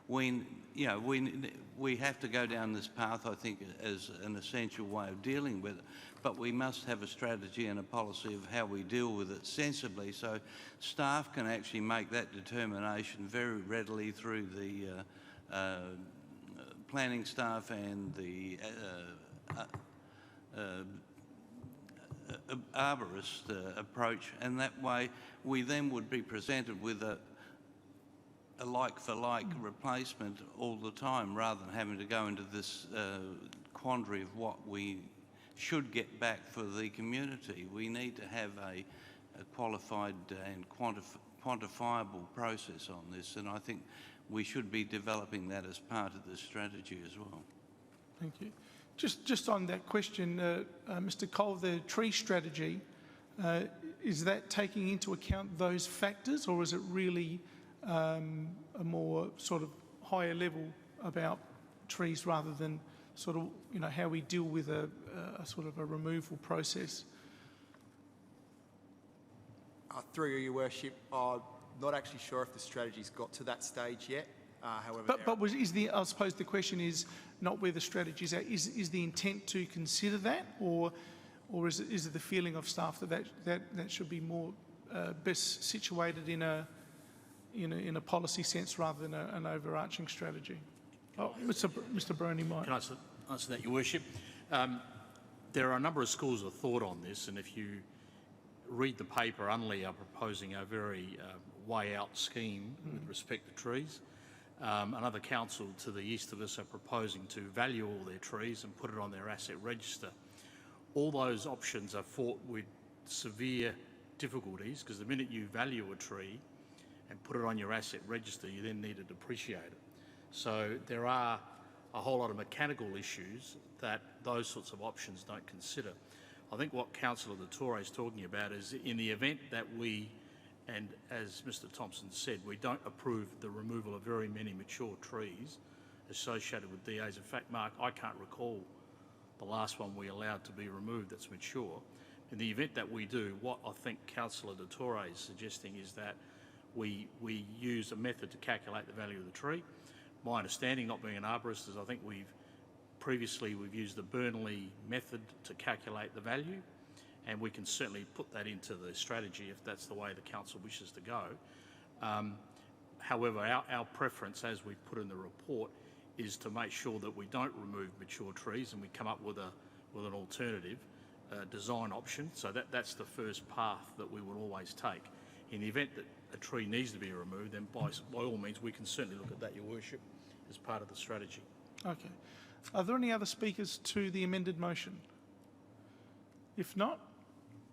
we have to go down this path, I think, as an essential way of dealing with it. But we must have a strategy and a policy of how we deal with it sensibly, so staff can actually make that determination very readily through the planning staff and the arborist approach, and that way we then would be presented with a like-for-like replacement all the time, rather than having to go into this quandary of what we should get back for the community. We need to have a qualified and quantifiable process on this, and I think we should be developing that as part of the strategy as well. Thank you. Just on that question, Mr. Cole, the tree strategy, is that taking into account those factors, or is it really a more sort of higher level about trees rather than sort of, how we deal with a sort of a removal process? Through Your Worship, I'm not actually sure if the strategy's got to that stage yet. However, I suppose the question is not where the strategy's at. Is the intent to consider that, or is it the feeling of staff that should be more best situated in a policy sense rather than an overarching strategy? Oh, Mr. Broney might. Can I answer that, Your Worship? There are a number of schools of thought on this, and if you read the paper, Unley are proposing a very way-out scheme with respect to trees. Another council to the east of us are proposing to value all their trees and put it on their asset register. All those options are fraught with severe difficulties because the minute you value a tree and put it on your asset register, you then need to depreciate it. So there are a whole lot of mechanical issues that those sorts of options don't consider. I think what Councillor Dotore is talking about is in the event that we, and as Mr Thompson said, we don't approve the removal of very many mature trees associated with DAs. In fact, Mark, I can't recall the last one we allowed to be removed that's mature. In the event that we do, what I think Councillor Dotore is suggesting is that we use a method to calculate the value of the tree. My understanding, not being an arborist, is I think we've used the Burnley method to calculate the value, and we can certainly put that into the strategy if that's the way the council wishes to go. However, our preference, as we put in the report, is to make sure that we don't remove mature trees and we come up with an alternative design option. So that's the first path that we will always take. In the event that a tree needs to be removed, then by all means we can certainly look at that, Your Worship, as part of the strategy. Okay. Are there any other speakers to the amended motion? If not,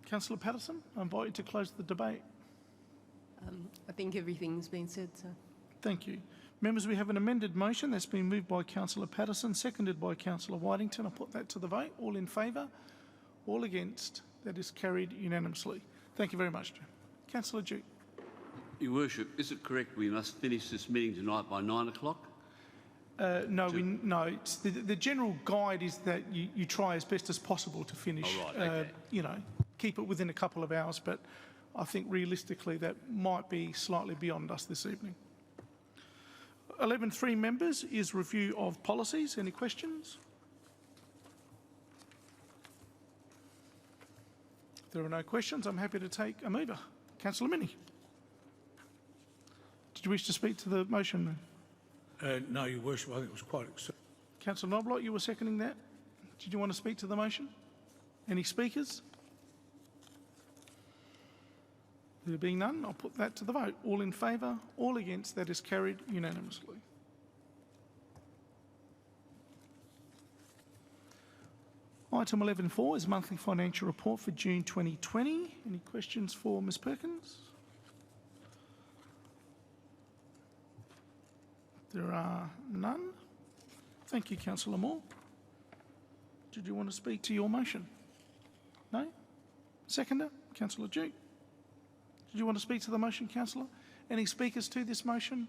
Councillor Patterson, I invite you to close the debate. I think everything's been said, sir. Thank you. Members, we have an amended motion that's been moved by Councillor Patterson, seconded by Councillor Whitington. I'll put that to the vote. All in favour? All against? That is carried unanimously. Thank you very much, Jim. Councillor Duke. Your Worship, is it correct we must finish this meeting tonight by 9 o'clock? No, it's the general guide is that you try as best as possible to finish. Oh, right, okay. You know, keep it within a couple of hours, but I think realistically that might be slightly beyond us this evening. 11.3 members is review of policies. Any questions? If there are no questions, I'm happy to take a mover. Councillor Mini. Did you wish to speak to the motion? No, Your Worship, I think it was quite acceptable. Councillor Knobloch, you were seconding that. Did you want to speak to the motion? Any speakers? There being none, I'll put that to the vote. All in favour, all against, that is carried unanimously. Item 11.4 is monthly financial report for June 2020. Any questions for Ms Perkins? There are none. Thank you, Councillor Moore. Did you want to speak to your motion? No? Seconder, Councillor Duke. Did you want to speak to the motion, Councillor? Any speakers to this motion?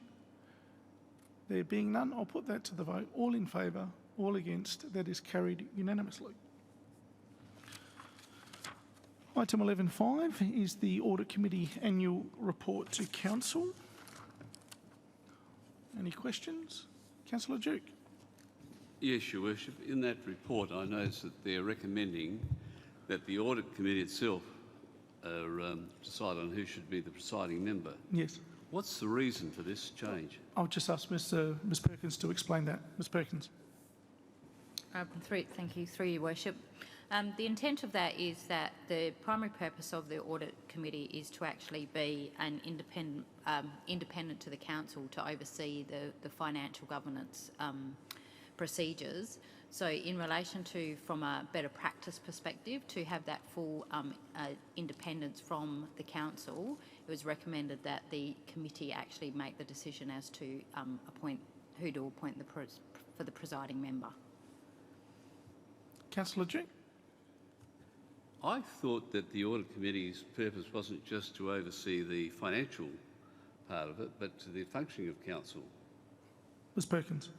There being none, I'll put that to the vote. All in favour, all against, that is carried unanimously. Item 11.5 is the Audit Committee Annual Report to Council. Any questions? Councillor Duke. Yes, Your Worship. In that report, I noticed that they're recommending that the Audit Committee itself decide on who should be the presiding member. Yes. What's the reason for this change? I'll just ask Ms Perkins to explain that. Ms Perkins. Thank you, through Your Worship. The intent of that is that the primary purpose of the Audit Committee is to actually be an independent to the Council to oversee the financial governance procedures. So in relation to, from a better practice perspective, to have that full independence from the Council, it was recommended that the committee actually make the decision as to who to appoint for the presiding member. Councillor Duke. I thought that the Audit Committee's purpose wasn't just to oversee the financial part of it, but to the functioning of Council. Ms Perkins.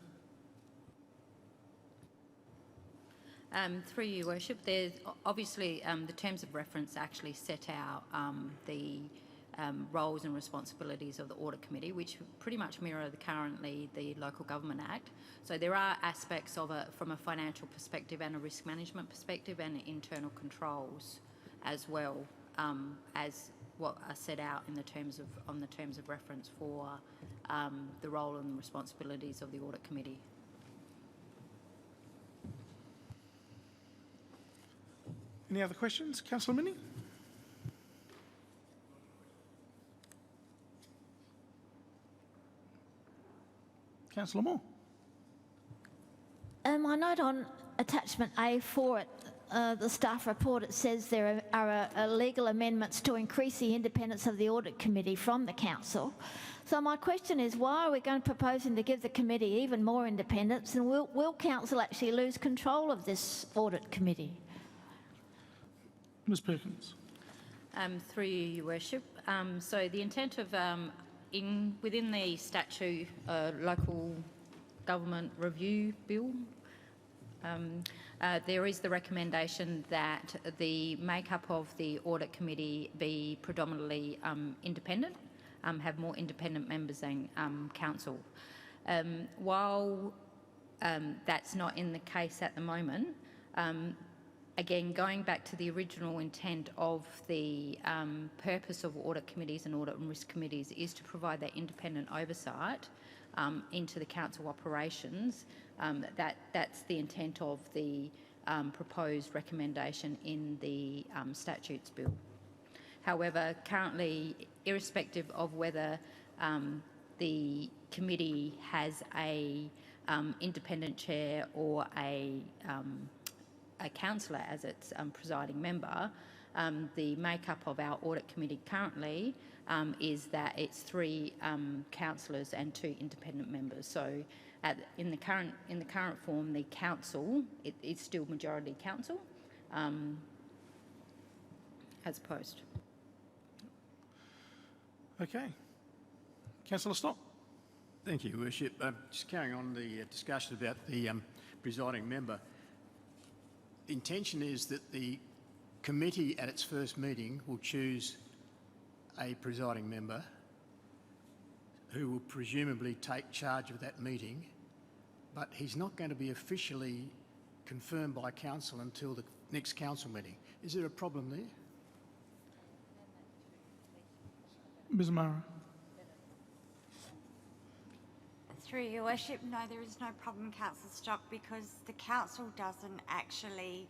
Through Your Worship, there's obviously the terms of reference actually set out the roles and responsibilities of the Audit Committee, which pretty much mirror currently the Local Government Act. So there are aspects of it from a financial perspective and a risk management perspective and internal controls as well as what are set out in the terms of reference for the role and responsibilities of the Audit Committee. Any other questions? Councillor Mini? Councillor Moore. I note on attachment A4 at the staff report, it says there are legal amendments to increase the independence of the audit committee from the council. So my question is, why are we proposing to give the committee even more independence, and will council actually lose control of this audit committee? Ms Perkins. Through you, Your Worship. So the intent of within the statute local government review bill, there is the recommendation that the makeup of the audit committee be predominantly independent, have more independent members than council. While that's not in the case at the moment, again, going back to the original intent of the purpose of audit committees and audit and risk committees is to provide that independent oversight into the council operations. That's the intent of the proposed recommendation in the statutes bill. However, currently, irrespective of whether the committee has a independent chair or a councillor as its presiding member, the makeup of our audit committee currently is that it's 3 councillors and 2 independent members. So, in the current form, the council it's still majority council as opposed. Okay, Councillor Stott. Thank you, Your Worship. Just carrying on the discussion about the presiding member. The intention is that the committee at its first meeting will choose a presiding member who will presumably take charge of that meeting, but he's not going to be officially confirmed by council until the next council meeting. Is there a problem there? Ms Mara. Through Your Worship, no, there is no problem, Councillor Stock, because the council doesn't actually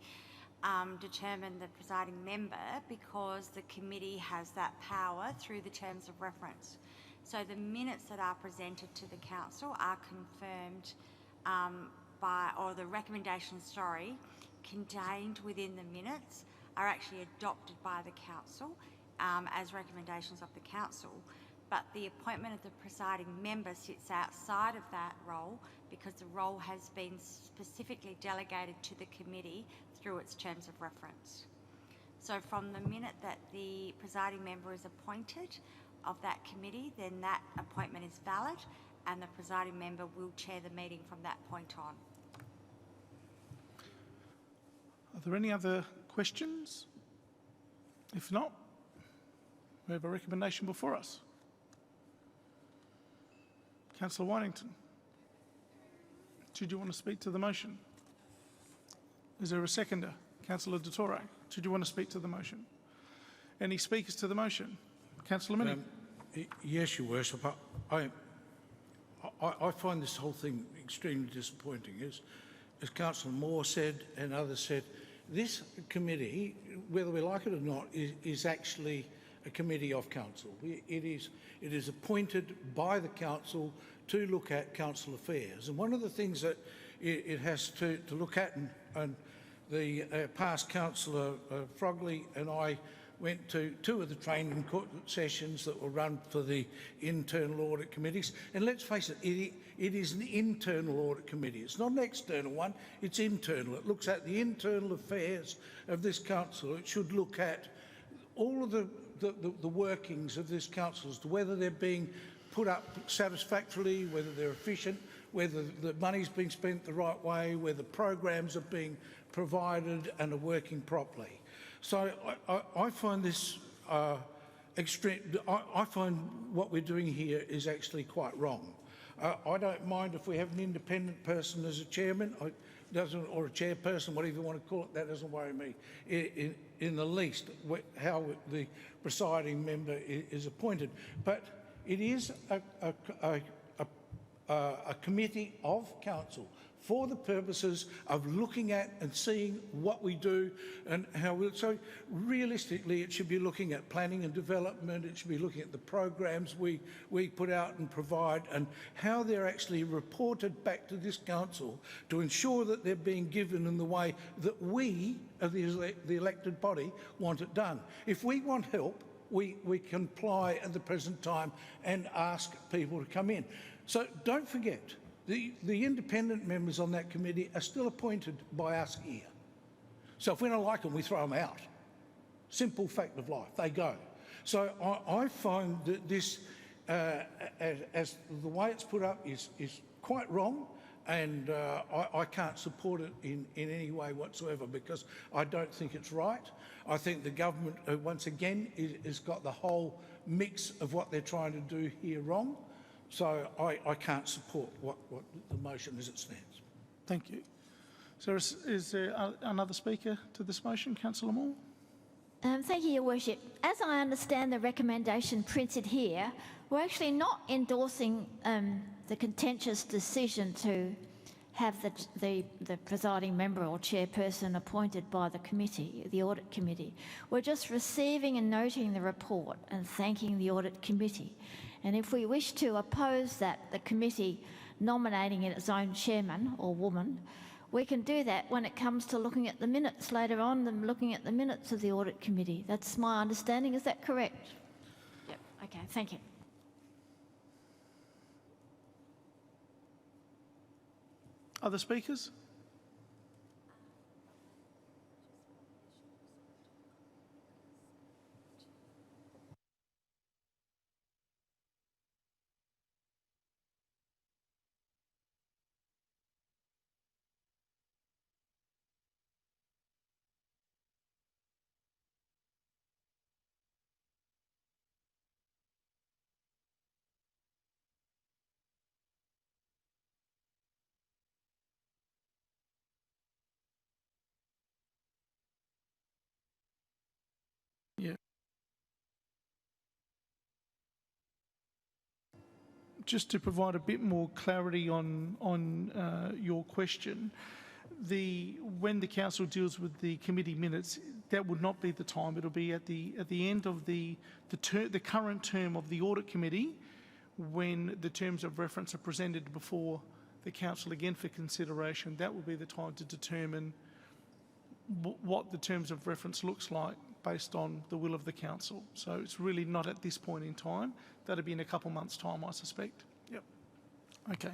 determine the presiding member, because the committee has that power through the terms of reference. So the minutes that are presented to the council are confirmed or the recommendations, contained within the minutes are actually adopted by the council as recommendations of the council. But the appointment of the presiding member sits outside of that role because the role has been specifically delegated to the committee through its terms of reference. So from the minute that the presiding member is appointed of that committee, then that appointment is valid and the presiding member will chair the meeting from that point on. Are there any other questions? If not, we have a recommendation before us. Councillor Whitington, did you want to speak to the motion? Is there a seconder? Councillor Di Toro, did you want to speak to the motion? Any speakers to the motion? Councillor Minnie. Yes, Your Worship. I find this whole thing extremely disappointing. As Councillor Moore said and others said, this committee, whether we like it or not, is actually a committee of council. It is appointed by the council to look at council affairs. And one of the things that it has to look at, and the past councillor Frogley and I went to 2 of the training sessions that were run for the internal audit committees. And let's face it, it is an internal audit committee. It's not an external one, it's internal. It looks at the internal affairs of this council. It should look at all of the workings of this council as to whether they're being put up satisfactorily, whether they're efficient, whether the money's being spent the right way, whether programs are being provided and are working properly. So I find this extreme. I find what we're doing here is actually quite wrong. I don't mind if we have an independent person as a chairman, or a chairperson, whatever you want to call it. That doesn't worry me in the least, how the presiding member is appointed. But it is a committee of council for the purposes of looking at and seeing what we do and how we... So realistically, it should be looking at planning and development, it should be looking at the programs we put out and provide and how they're actually reported back to this council to ensure that they're being given in the way that we, as the elected body, want it done. If we want help, we can apply at the present time and ask people to come in. So don't forget, the independent members on that committee are still appointed by us here. So if we don't like them, we throw them out. Simple fact of life, they go. So I find that this, as the way it's put up, is quite wrong, and I can't support it in any way whatsoever because I don't think it's right. I think the government, once again, has got the whole mix of what they're trying to do here wrong. So I can't support what the motion as it stands. Thank you. So is there another speaker to this motion? Councillor Moore? Thank you, Your Worship. As I understand the recommendation printed here, we're actually not endorsing the contentious decision to have the presiding member or chairperson appointed by the committee, the audit committee. We're just receiving and noting the report and thanking the audit committee. And if we wish to oppose that, the committee nominating its own chairman or woman, we can do that when it comes to looking at the minutes later on, and looking at the minutes of the audit committee. That's my understanding. Is that correct? Yep. Okay, thank you. Other speakers? Yeah. Just to provide a bit more clarity on your question, when the council deals with the committee minutes, that would not be the time. It'll be at the end of the current term of the audit committee, when the terms of reference are presented before the council again for consideration. That will be the time to determine what the terms of reference looks like based on the will of the council. So it's really not at this point in time. That'll be in a couple months' time, I suspect. Yep. Okay.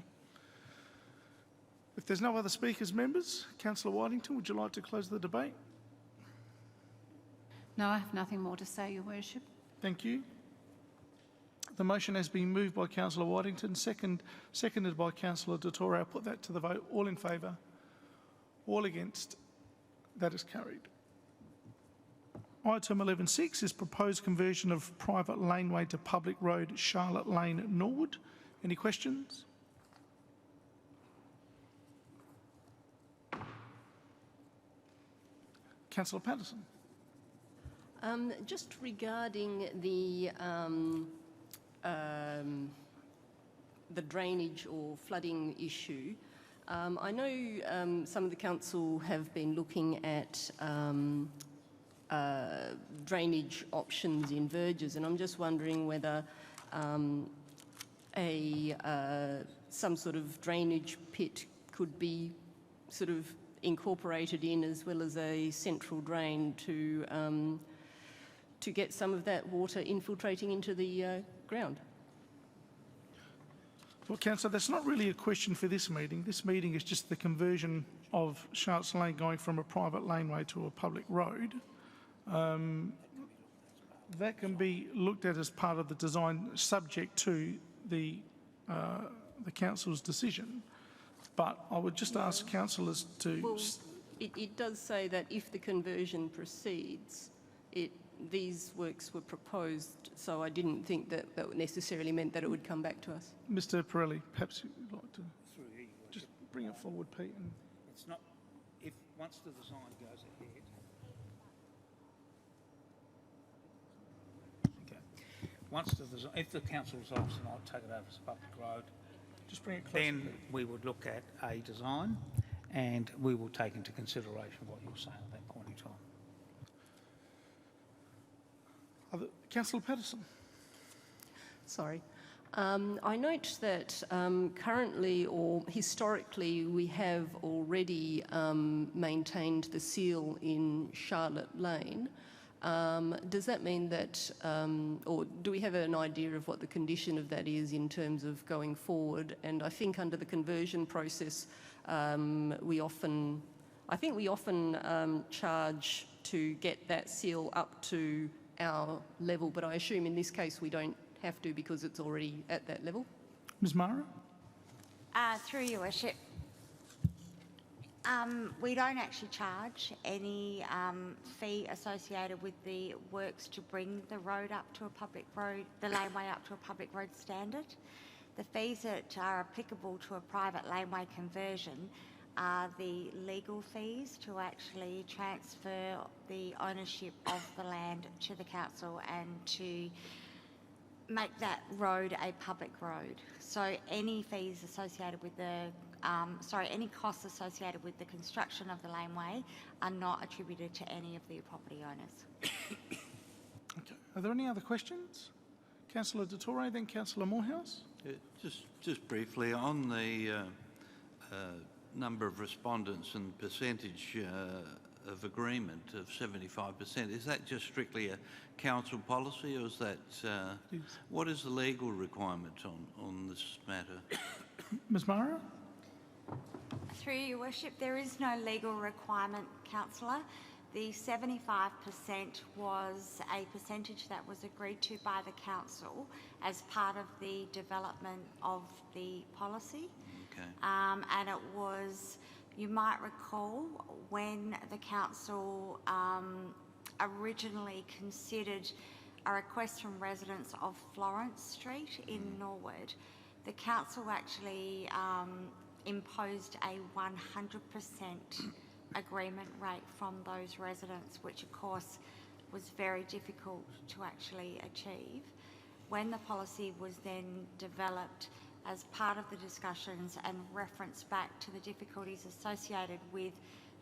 If there's no other speakers, members, Councillor Whitington, would you like to close the debate? No, I have nothing more to say, Your Worship. Thank you. The motion has been moved by Councillor Whitington, seconded by Councillor Dottori. I'll put that to the vote. All in favour? All against? That is carried. Item 11.6 is proposed conversion of private laneway to public road, Charlotte Lane, Norwood. Any questions? Councillor Patterson. Just regarding the drainage or flooding issue, I know some of the council have been looking at drainage options in verges, and I'm just wondering whether some sort of drainage pit could be sort of incorporated in, as well as a central drain to get some of that water infiltrating into the ground. Well, Councillor, that's not really a question for this meeting. This meeting is just the conversion of Charlotte Lane going from a private laneway to a public road. That can be looked at as part of the design, subject to the council's decision. But I would just ask councillors to... Well, it does say that if the conversion proceeds, these works were proposed, so I didn't think that necessarily meant that it would come back to us. Mr. Pirelli, perhaps you'd like to just bring it forward, Pete. And it's not, once the design goes ahead. Okay. Once the design, if the council resolves tonight, take it over as a public road, Just bring it closer. Then we would look at a design and we will take into consideration what you're saying at that point in time. Councillor Patterson. Sorry. I note that currently or historically we have already maintained the seal in Charlotte Lane. Does that mean that, or do we have an idea of what the condition of that is in terms of going forward? And I think under the conversion process, we often charge to get that seal up to our level, but I assume in this case we don't have to because it's already at that level. Ms Mara? Through your worship, we don't actually charge any fee associated with the works to bring the road up to a public road, the laneway up to a public road standard. The fees that are applicable to a private laneway conversion are the legal fees to actually transfer the ownership of the land to the council and to make that road a public road. So any fees associated with the, any costs associated with the construction of the laneway are not attributed to any of the property owners. Okay. Are there any other questions? Councillor Di Torre, then Councillor Moorhouse. Just briefly, on the number of respondents and percentage of agreement of 75%, is that just strictly a council policy, or is that what is the legal requirement on this matter? Ms Mara? Through your worship, there is no legal requirement, councillor. The 75% was a percentage that was agreed to by the council as part of the development of the policy. Okay. And it was, you might recall, when the council originally considered a request from residents of Florence Street in Norwood, the council actually imposed a 100% agreement rate from those residents, which of course was very difficult to actually achieve. When the policy was then developed as part of the discussions and referenced back to the difficulties associated with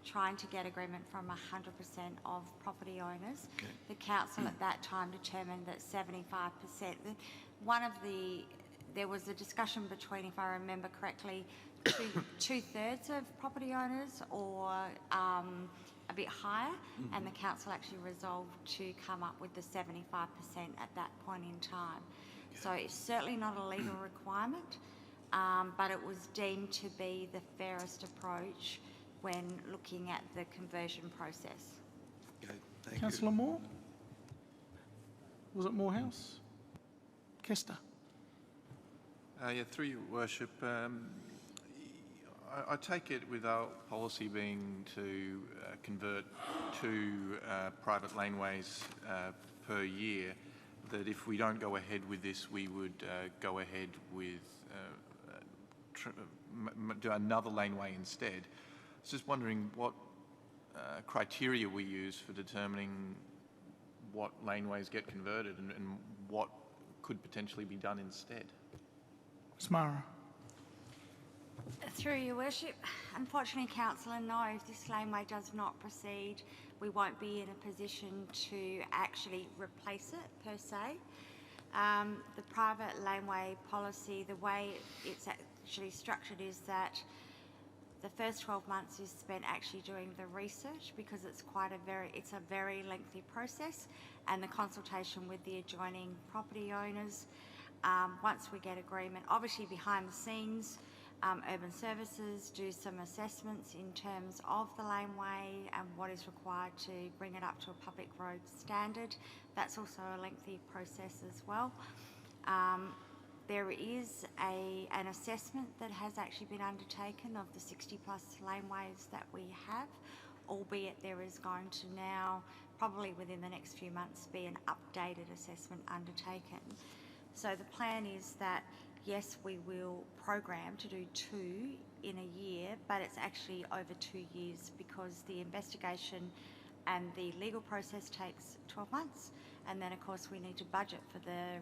trying to get agreement from 100% of property owners, the council at that time determined that 75%, there was a discussion between, if I remember correctly, two-thirds of property owners or a bit higher, and the council actually resolved to come up with the 75% at that point in time. So it's certainly not a legal requirement, but it was deemed to be the fairest approach when looking at the conversion process. Okay, thank Councillor you. Moore? Was it Moorhouse? Kester? Yeah, through your worship, I take it with our policy being to convert 2 private laneways per year, that if we don't go ahead with this, we would go ahead with do another laneway instead. I was just wondering what criteria we use for determining what laneways get converted and what could potentially be done instead. Smara. Through your worship, unfortunately, councillor, no, if this laneway does not proceed, we won't be in a position to actually replace it per se. The private laneway policy, the way it's actually structured is that the first 12 months is spent actually doing the research, because it's a very lengthy process, and the consultation with the adjoining property owners. Once we get agreement, obviously behind the scenes, Urban Services do some assessments in terms of the laneway and what is required to bring it up to a public road standard. That's also a lengthy process as well. There is an assessment that has actually been undertaken of the 60+ laneways that we have, albeit there is going to now, probably within the next few months, be an updated assessment undertaken. So the plan is that, yes, we will program to do 2 in a year, but it's actually over 2 years, because the investigation and the legal process takes 12 months. And then, of course, we need to budget for the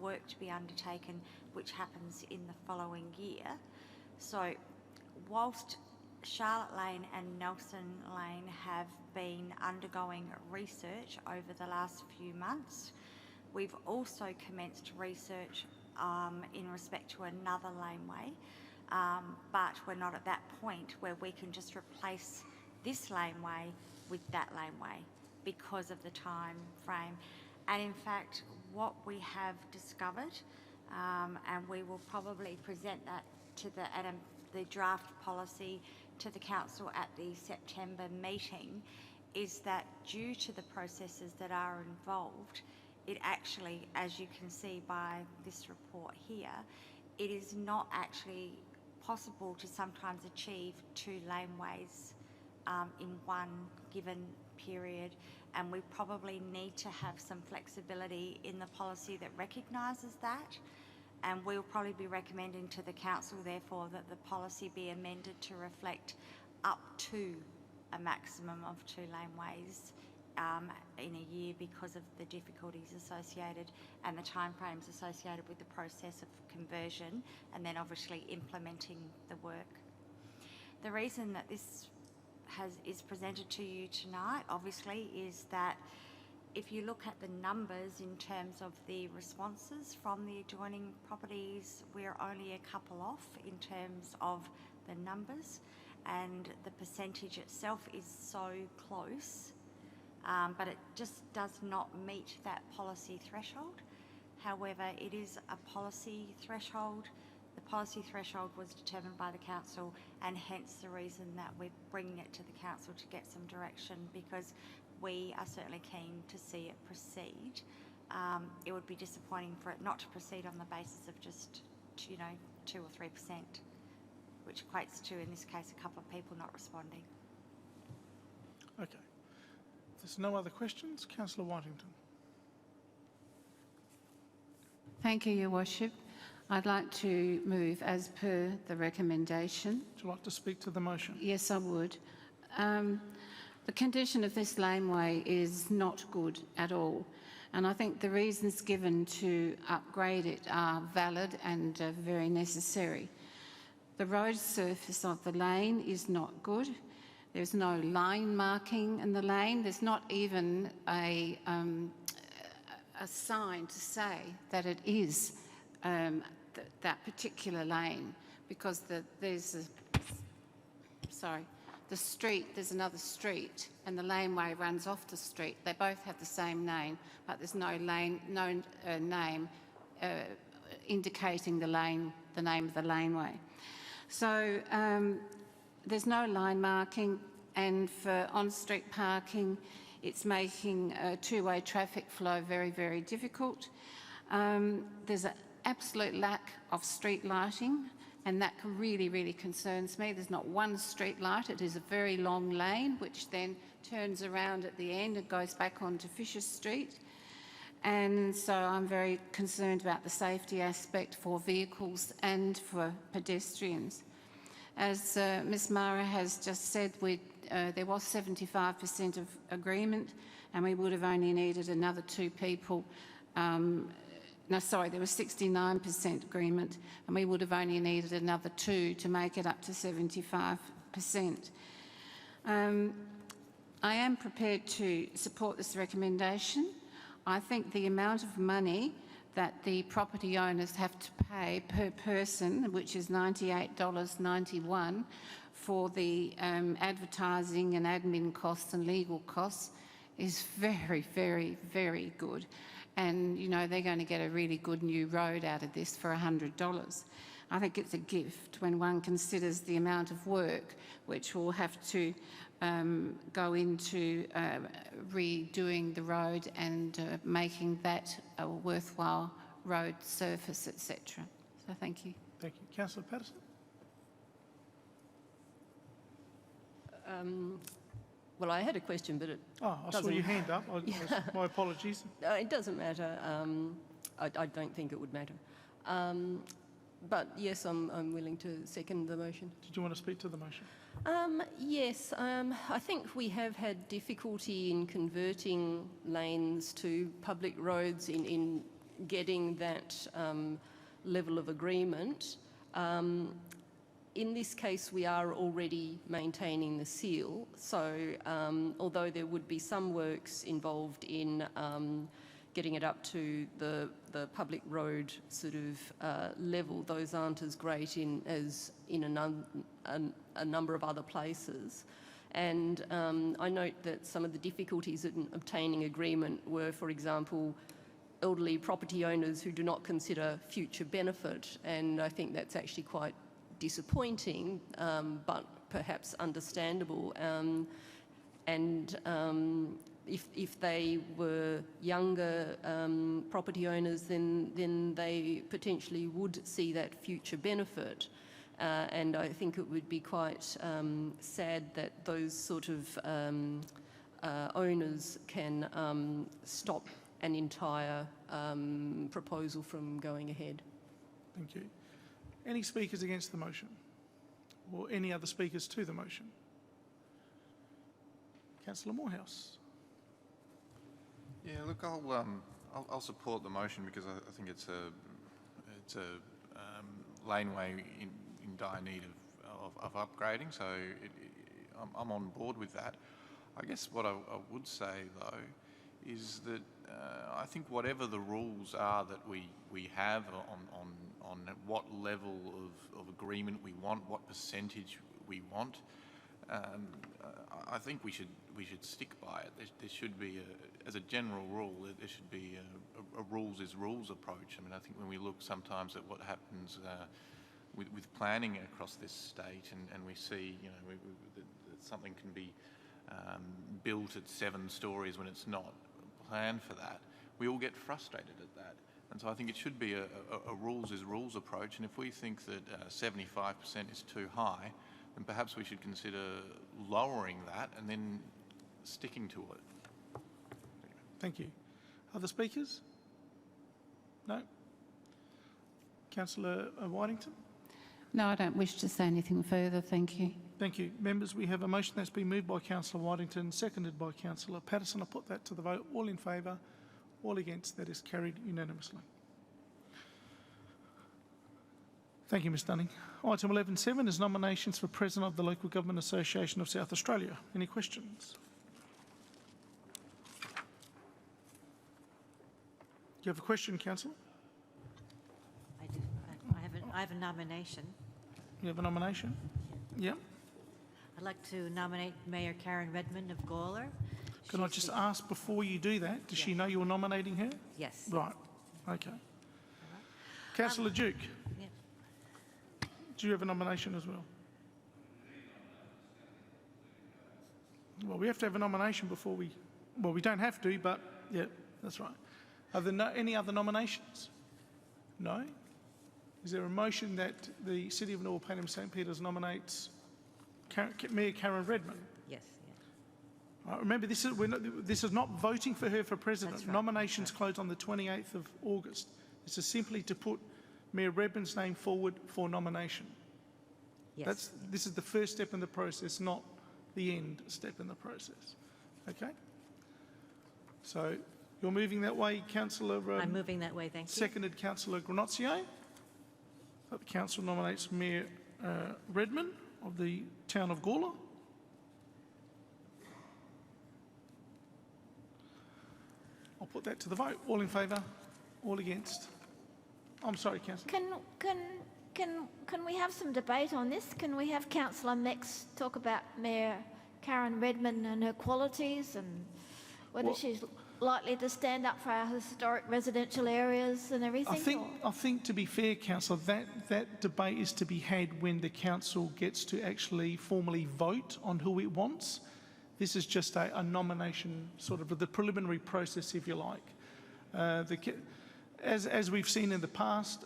work to be undertaken, which happens in the following year. So whilst Charlotte Lane and Nelson Lane have been undergoing research over the last few months, we've also commenced research in respect to another laneway, but we're not at that point where we can just replace this laneway with that laneway because of the time frame. And in fact, what we have discovered, and we will probably present that to the draft policy to the council at the September meeting, is that due to the processes that are involved, it actually, as you can see by this report here, it is not actually possible to sometimes achieve 2 laneways in one given period, and we probably need to have some flexibility in the policy that recognises that, and we'll probably be recommending to the council therefore that the policy be amended to reflect up to a maximum of 2 laneways in a year because of the difficulties associated and the timeframes associated with the process of conversion and then obviously implementing the work. The reason that this is presented to you tonight obviously is that if you look at the numbers in terms of the responses from the adjoining properties, we're only a couple off in terms of the numbers, and the percentage itself is so close, but it just does not meet that policy threshold. However, it is a policy threshold. The policy threshold was determined by the council, and hence the reason that we're bringing it to the council to get some direction, because we are certainly keen to see it proceed. It would be disappointing for it not to proceed on the basis of just, 2 or 3%, which equates to, in this case, a couple of people not responding. Okay. If there's no other questions, Councillor Whitington. Thank you, Your Worship. I'd like to move as per the recommendation. Would you like to speak to the motion? Yes, I would. The condition of this laneway is not good at all, and I think the reasons given to upgrade it are valid and very necessary. The road surface of the lane is not good. There's no line marking in the lane. There's not even a sign to say that it is that particular lane, because there's another street and the laneway runs off the street. They both have the same name, but there's no name indicating the name of the laneway. So there's no line marking, and for on-street parking, it's making two-way traffic flow very, very difficult. There's an absolute lack of street lighting, and that really, really concerns me. There's not one street light. It is a very long lane, which then turns around at the end and goes back onto Fisher Street. And so I'm very concerned about the safety aspect for vehicles and for pedestrians. As Ms Mara has just said, there was 75% of agreement, and we would have only needed another 2 people. There was 69% agreement, and we would have only needed another 2 to make it up to 75%. I am prepared to support this recommendation. I think the amount of money that the property owners have to pay per person, which is $98.91 for the advertising and admin costs and legal costs, is very, very, very good. And, they're going to get a really good new road out of this for $100. I think it's a gift when one considers the amount of work which will have to go into redoing the road and making that a worthwhile road surface, etc. So thank you. Thank you. Councillor Patterson? Well, I had a question, but it I saw your hand up. My apologies. It doesn't matter. I don't think it would matter. But yes, I'm willing to second the motion. Did you want to speak to the motion? Yes, I think we have had difficulty in converting lanes to public roads in getting that level of agreement. In this case, we are already maintaining the seal, so although there would be some works involved in getting it up to the public road sort of level, those aren't as great as in a number of other places. And I note that some of the difficulties in obtaining agreement were, for example, elderly property owners who do not consider future benefit, and I think that's actually quite disappointing, but perhaps understandable. If they were younger property owners, then they potentially would see that future benefit. And I think it would be quite sad that those sort of owners can stop an entire proposal from going ahead. Thank you. Any speakers against the motion? Or any other speakers to the motion? Councillor Moorhouse. Yeah, look, I'll support the motion because I think it's a laneway in dire need of upgrading. So I'm on board with that. I guess what I would say though is that I think whatever the rules are that we have on what level of agreement we want, what percentage we want, I think we should stick by it. There should be, as a general rule, there should be a rules is rules approach. I mean, I think when we look sometimes at what happens with planning across this state, and we see, you know, that something can be built at 7 stories when it's not planned for that, we all get frustrated at that. And so I think it should be a rules is rules approach. And if we think that 75% is too high, then perhaps we should consider lowering that and then sticking to it. Thank you. Other speakers? No? Councillor Whitington? No, I don't wish to say anything further, thank you. Thank you. Members, we have a motion that's been moved by Councillor Whitington, seconded by Councillor Patterson. I put that to the vote. All in favour, all against. That is carried unanimously. Thank you, Ms Dunning. Item 11.7 is nominations for President of the Local Government Association of South Australia. Any questions? Do you have a question, Councillor? I do. I have a nomination. You have a nomination? Yeah. I'd like to nominate Mayor Karen Redmond of Gawler. Can I just ask before you do that, does she know you're nominating her? Yes. Right. Okay. Councillor Duke. Yeah. Do you have a nomination as well? Well, we have to have a nomination before we... Well, we don't have to, but yeah, that's right. Are there any other nominations? No? Is there a motion that the City of North Payneham St Peters nominates Mayor Karen Redmond? Yes. Remember, this is not voting for her for President. That's right. Nominations close on the 28th of August. This is simply to put Mayor Redmond's name forward for nomination. Yes. This is the first step in the process, not the end step in the process. Okay? So you're moving that way, Councillor... I'm moving that way, thank you. Seconded, Councillor Granozio. The Council nominates Mayor Redmond of the town of Gawler. I'll put that to the vote. All in favour? All against? I'm sorry, Councillor. Can we have some debate on this? Can we have Councillor Mex talk about Mayor Karen Redmond and her qualities and whether she's likely to stand up for our historic residential areas and everything? I think to be fair, Councillor, that debate is to be had when the council gets to actually formally vote on who it wants. This is just a nomination, sort of the preliminary process, if you like. As we've seen in the past,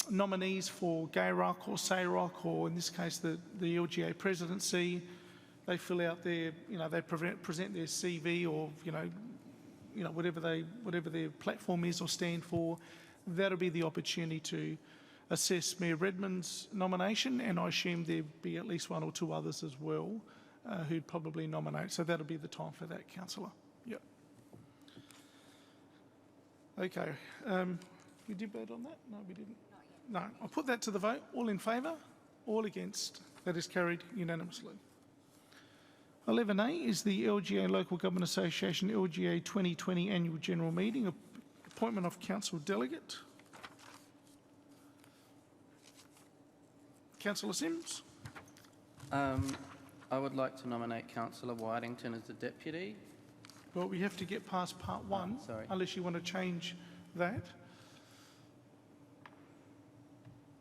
nominees for GayRock or SAYROC, or in this case the LGA presidency, they fill out their, they present their CV or whatever their platform is or stand for. That'll be the opportunity to assess Mayor Redmond's nomination, and I assume there'd be at least 1 or 2 others as well who'd probably nominate. So that'll be the time for that, Councillor. Yep. Okay, we did vote on that? No, we didn't. No, I'll put that to the vote. All in favour? All against? That is carried unanimously. 11A is the LGA Local Government Association LGA 2020 Annual General Meeting, appointment of council delegate. Councillor Simms. I would like to nominate Councillor Whitington as the deputy. Well, we have to get past part one, sorry. unless you want to change that.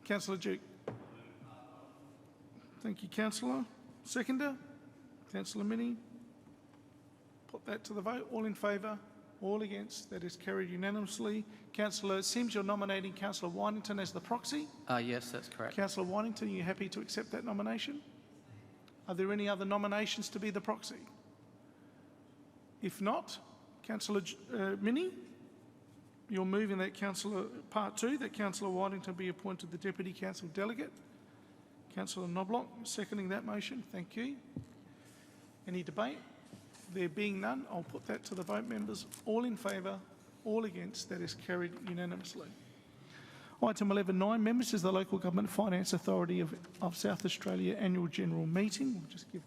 Councillor Duke. Thank you, Councillor. Seconder? Councillor Mini. Put that to the vote. All in favour? All against? That is carried unanimously. Councillor Simms, you're nominating Councillor Whitington as the proxy. Yes, that's correct. Councillor Whitington, are you happy to accept that nomination? Are there any other nominations to be the proxy? If not, Councillor Mini, you're moving that part 2, that Councillor Whitington be appointed the Deputy Council Delegate. Councillor Knobloch, seconding that motion. Thank you. Any debate? There being none, I'll put that to the vote, members. All in favour, all against, that is carried unanimously. Item 11.9, members, is the Local Government Finance Authority of South Australia Annual General Meeting. We'll just give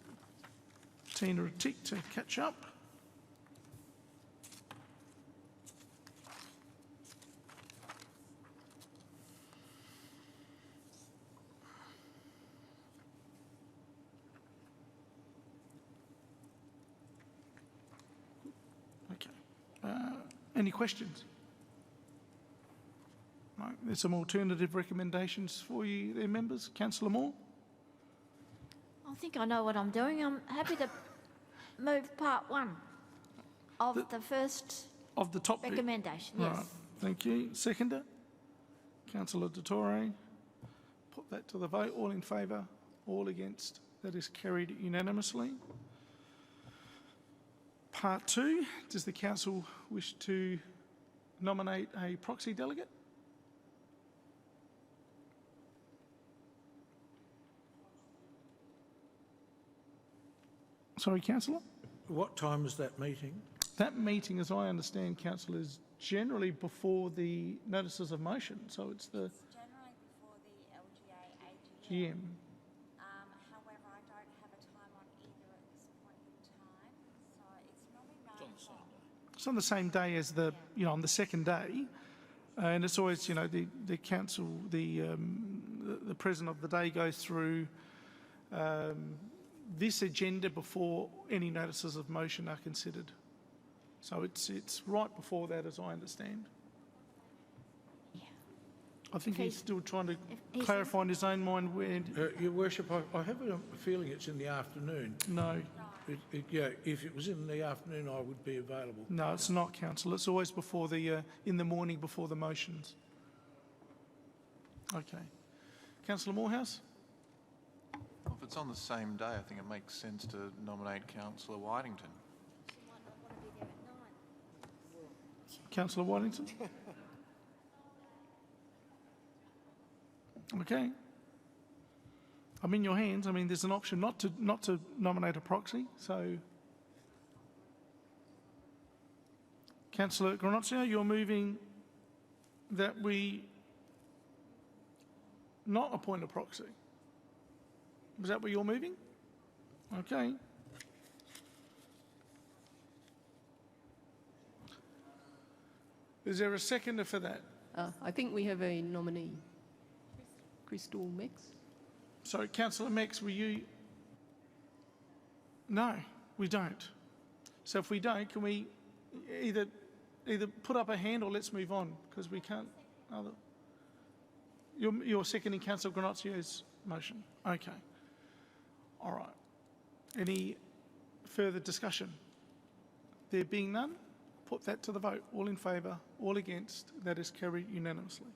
Tina a tick to catch up. Any questions? No, there's some alternative recommendations for you there, members. Councillor Moore? I think I know what I'm doing. I'm happy to move part 1 of the first of the top recommendation. Yes. Right, thank you. Seconder? Councillor Dotore. Put that to the vote. All in favour? All against? That is carried unanimously. Part 2, does the council wish to nominate a proxy delegate? Sorry, councillor? What time is that meeting? That meeting, as I understand, councillor, is generally before the notices of motion, so it's the Generally before the LGA AGM. GM. However, I don't have a time on either at this point in time, so it's normally 9 o'clock. It's on the same day as the, on the second day, and it's always, the council, the president of the day goes through this agenda before any notices of motion are considered. So it's right before that, as I understand. Yeah. I think he's still trying to clarify in his own mind when. Your Worship, I have a feeling it's in the afternoon. No. If it was in the afternoon, I would be available. No, it's not, council. It's always before in the morning before the motions. Okay. Councillor Morehouse? Well, if it's on the same day, I think it makes sense to nominate Councillor Whitington. Councillor Whitington? Okay. I'm in your hands. I mean, there's an option not to nominate a proxy. So, Councillor Granocchio, you're moving that we not appoint a proxy. Is that what you're moving? Okay. Is there a seconder for that? I think we have a nominee. Crystal Mex. Sorry, Councillor Mex, were you? No, we don't. So if we don't, can we either put up a hand or let's move on, because we can't. You're seconding Councillor Granoccio's motion. Okay. All right. Any further discussion? There being none, put that to the vote. All in favour, all against, that is carried unanimously.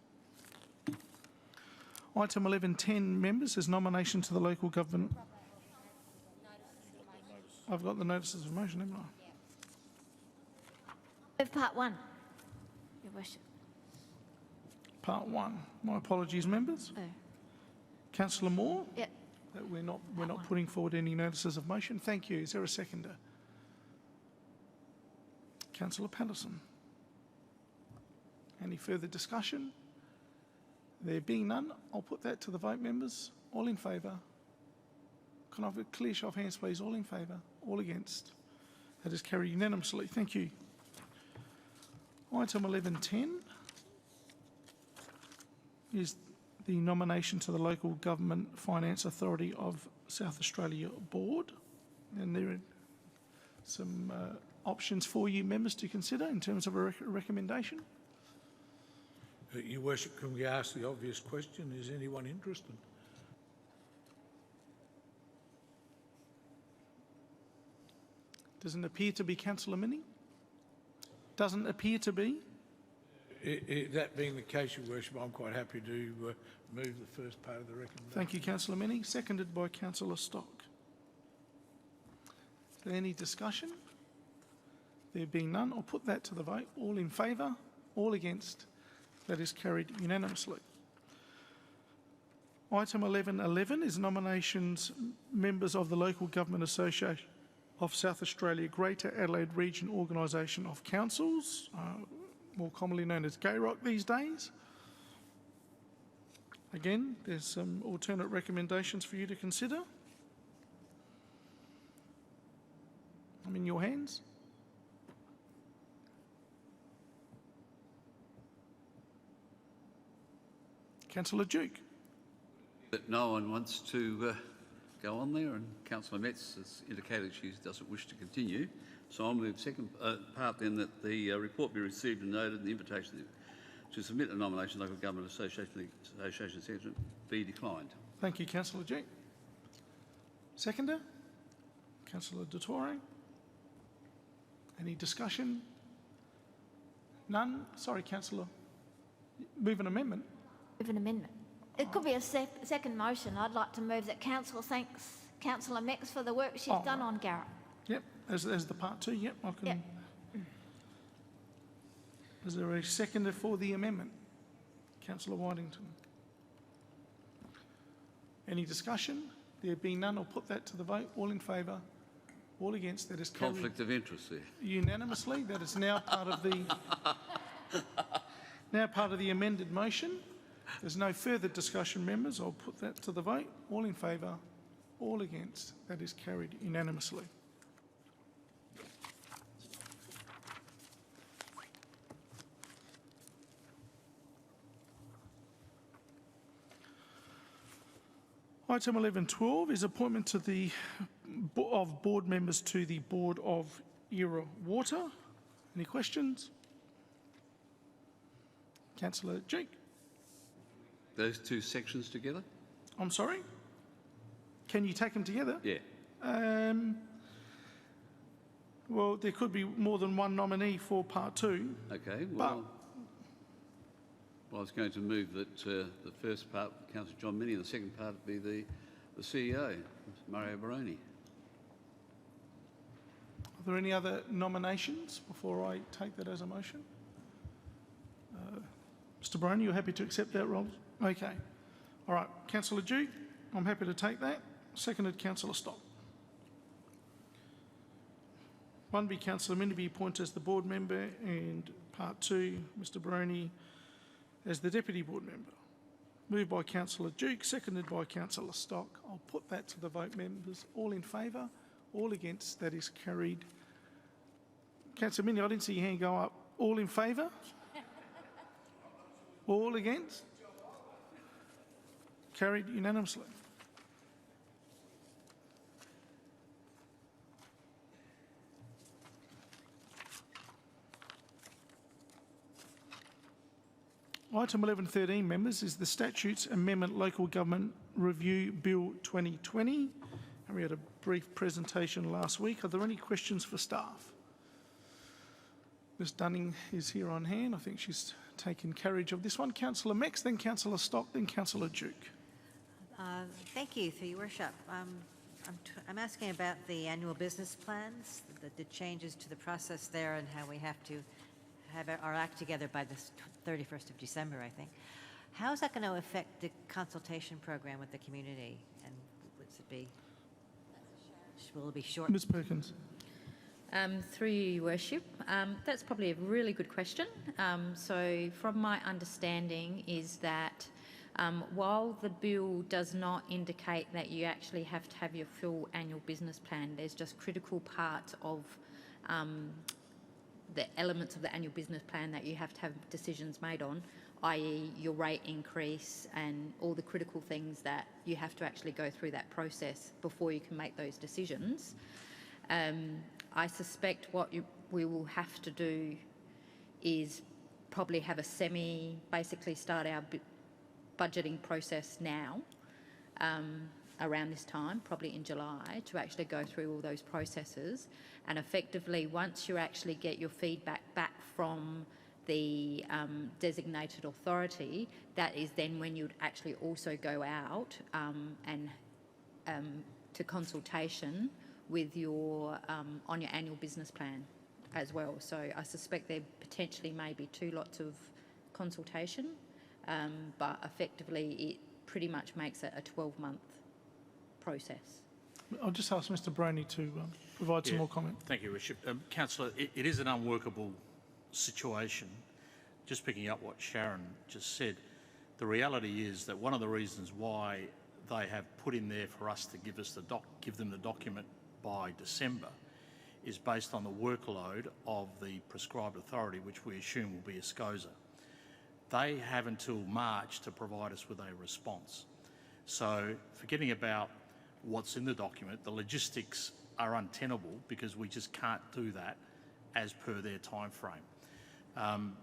Item 11.10, members, is nomination to the local government. I've got the notices of motion, haven't I? Move part 1, Your Worship. Part 1. My apologies, members. Oh. Councillor Moore? Yep. That we're not putting forward any notices of motion. Thank you. Is there a seconder? Councillor Patterson. Any further discussion? There being none, I'll put that to the vote, members. All in favour? Can I have a clear show of hands, please? All in favour? All against? That is carried unanimously. Thank you. Item 11.10 is the nomination to the Local Government Finance Authority of South Australia Board. And there are some options for you members to consider in terms of a recommendation. Your Worship, can we ask the obvious question? Is anyone interested? Doesn't appear to be. Councillor Minnie? Doesn't appear to be. That being the case, Your Worship, I'm quite happy to move the first part of the recommendation. Thank you, Councillor Minnie. Seconded by Councillor Stock. Is there any discussion? There being none, I'll put that to the vote. All in favour? All against? That is carried unanimously. Item 11.11 is nominations members of the Local Government Association of South Australia Greater Adelaide Region Organisation of Councils, more commonly known as GAROC these days. Again, there's some alternate recommendations for you to consider. I'm in your hands. Councillor Duke. But no one wants to go on there, and Councillor Metz has indicated she doesn't wish to continue. So I'll move second part then, that the report be received and noted, and the invitation to submit a nomination Local Government Association Secretary be declined. Thank you, Councillor Duke. Seconder? Councillor Dottori. Any discussion? None? Sorry, Councillor. Move an amendment. Move an amendment. It could be a second motion. I'd like to move that Council thanks Councillor Mex for the work she's done on Garrett. Yep, as the part two, yep, I can. Yep. Is there a seconder for the amendment? Councillor Whitington. Any discussion? There being none, I'll put that to the vote. All in favour? All against? That is carried Conflict of interest there. unanimously. That is now part of the amended motion. There's no further discussion, members. I'll put that to the vote. All in favour? All against? That is carried unanimously. Item 11.12 is appointment to of board members to the Board of Era Water. Any questions? Councillor Duke. Those two sections together? I'm sorry? Can you take them together? Yeah. Well, there could be more than one nominee for part two. Okay, well, I was going to move that the first part, Councillor John Minnie, and the second part would be the CEO, Mario Baroni. Are there any other nominations before I take that as a motion? Mr. Baroni, you're happy to accept that role? Okay. All right. Councillor Duke, I'm happy to take that. Seconded, Councillor Stock. 1B, Councillor Minnie be appointed as the board member, and part 2, Mr. Baroni as the deputy board member. Moved by Councillor Duke, seconded by Councillor Stock. I'll put that to the vote, members. All in favour? All against? That is carried. Councillor Minnie, I didn't see your hand go up. All in favour? All against? Carried unanimously. Item 11.13, members, is the Statutes Amendment Local Government Review Bill 2020. And we had a brief presentation last week. Are there any questions for staff? Ms Dunning is here on hand. I think she's taken carriage of this one. Councillor Mex, then Councillor Stock, then Councillor Duke. Thank you, through your worship. I'm asking about the annual business plans, the changes to the process there, and how we have to have our act together by the 31st of December, I think. How is that going to affect the consultation program with the community? And will it be short? Ms Perkins. Through you, Your Worship. That's probably a really good question. So from my understanding is that while the bill does not indicate that you actually have to have your full annual business plan, there's just critical parts of the elements of the annual business plan that you have to have decisions made on, i.e. your rate increase and all the critical things that you have to actually go through that process before you can make those decisions. I suspect what we will have to do is probably have a basically start our budgeting process now, around this time, probably in July, to actually go through all those processes. And effectively, once you actually get your feedback back from the designated authority, that is then when you'd actually also go out and to consultation with your on your annual business plan as well. So I suspect there potentially may be 2 lots of consultation, but effectively it pretty much makes it a 12-month process. I'll just ask Mr Broney to provide some more comment. Thank you, Worship. Councillor, it is an unworkable situation. Just picking up what Sharon just said, the reality is that one of the reasons why they have put in there for us to give them the document by December is based on the workload of the prescribed authority, which we assume will be ASCOSA. They have until March to provide us with a response. So forgetting about what's in the document, the logistics are untenable because we just can't do that as per their time frame.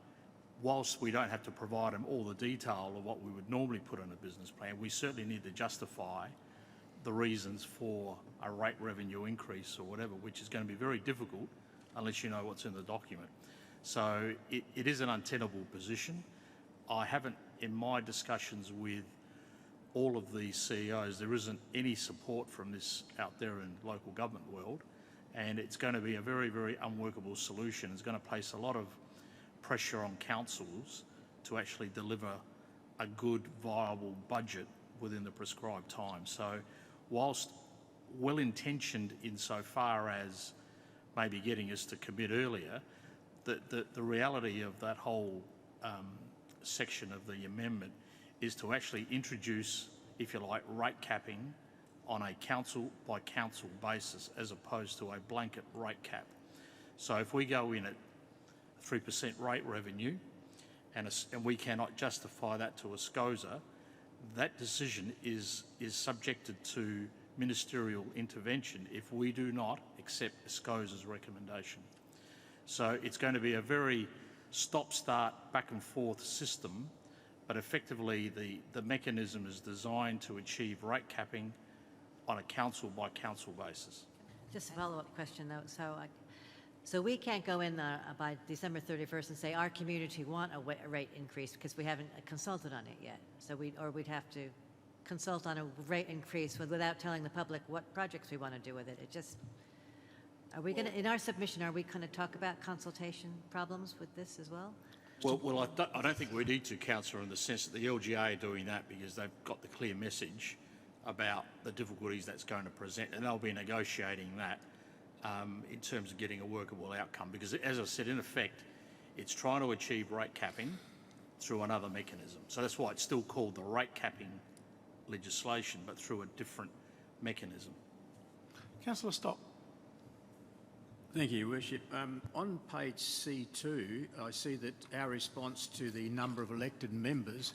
Whilst we don't have to provide them all the detail of what we would normally put in a business plan, we certainly need to justify the reasons for a rate revenue increase or whatever, which is going to be very difficult unless you know what's in the document. So it is an untenable position. I haven't, in my discussions with all of the CEOs, there isn't any support from this out there in local government world, and it's going to be a very, very unworkable solution. It's going to place a lot of pressure on councils to actually deliver a good, viable budget within the prescribed time. So whilst well-intentioned insofar as maybe getting us to commit earlier, the reality of that whole section of the amendment is to actually introduce, if you like, rate capping on a council-by-council basis as opposed to a blanket rate cap. So if we go in at 3% rate revenue and we cannot justify that to ASCOSA, that decision is subjected to ministerial intervention if we do not accept ASCOSA's recommendation. So it's going to be a very stop-start, back-and-forth system, but effectively the mechanism is designed to achieve rate capping on a council-by-council basis. Just a follow-up question, though. So we can't go in by December 31st and say our community want a rate increase because we haven't consulted on it yet. So we'd have to consult on a rate increase without telling the public what projects we want to do with it. Are we going to, in our submission, are we going to talk about consultation problems with this as well? Well, I don't think we need to, Councillor, in the sense that the LGA are doing that because they've got the clear message about the difficulties that's going to present, and they'll be negotiating that in terms of getting a workable outcome. Because, as I said, in effect, it's trying to achieve rate capping through another mechanism. So that's why it's still called the rate capping legislation, but through a different mechanism. Councillor Stock. Thank you, Your Worship. On page C2, I see that our response to the number of elected members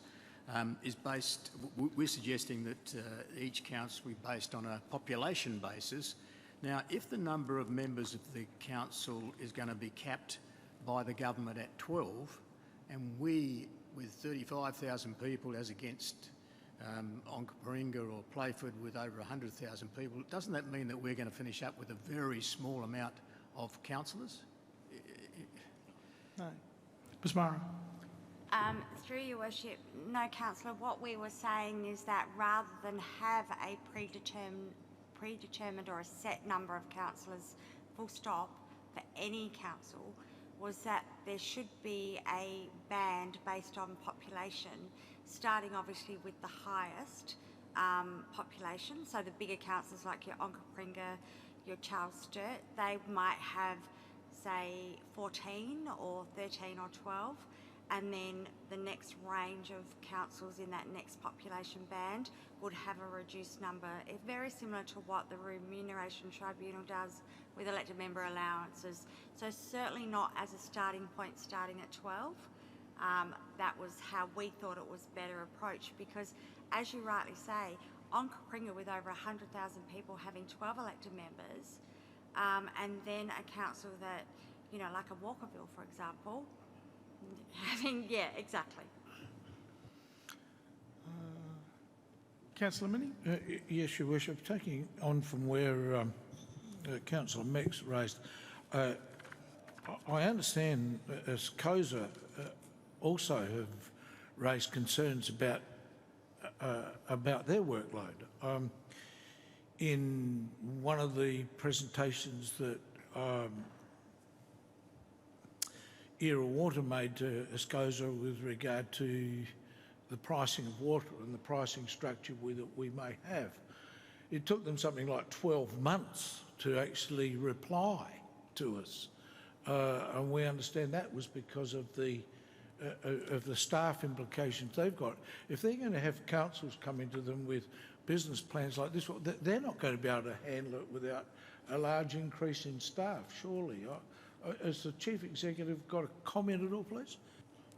is based, we're suggesting that each council be based on a population basis. Now, if the number of members of the council is going to be capped by the government at 12, and we, with 35,000 people as against Onkaparinga or Playford with over 100,000 people, doesn't that mean that we're going to finish up with a very small amount of councillors? No. Ms Mara. Through your worship, no, councillor, what we were saying is that rather than have a predetermined or a set number of councillors, full stop, for any council, was that there should be a band based on population, starting obviously with the highest population, so the bigger councils like your Onkaparinga, your Charles Sturt, they might have, say, 14 or 13 or 12, and then the next range of councils in that next population band would have a reduced number. It's very similar to what the Remuneration Tribunal does with elected member allowances. So certainly not as a starting point starting at 12. That was how we thought it was better approach, because as you rightly say, on Coringa with over 100,000 people having 12 elected members, and then a council that, you know, like a Walkerville, for example, having, yeah, exactly. Councillor Minnie? Yes, Your Worship. Taking on from where Councillor Meeks raised, I understand as COSA also have raised concerns about their workload. In one of the presentations that Era Water made to SCOSA with regard to the pricing of water and the pricing structure that we may have, it took them something like 12 months to actually reply to us. And we understand that was because of the staff implications they've got. If they're going to have councils come into them with business plans like this, they're not going to be able to handle it without a large increase in staff, surely. Has the Chief Executive got a comment at all, please?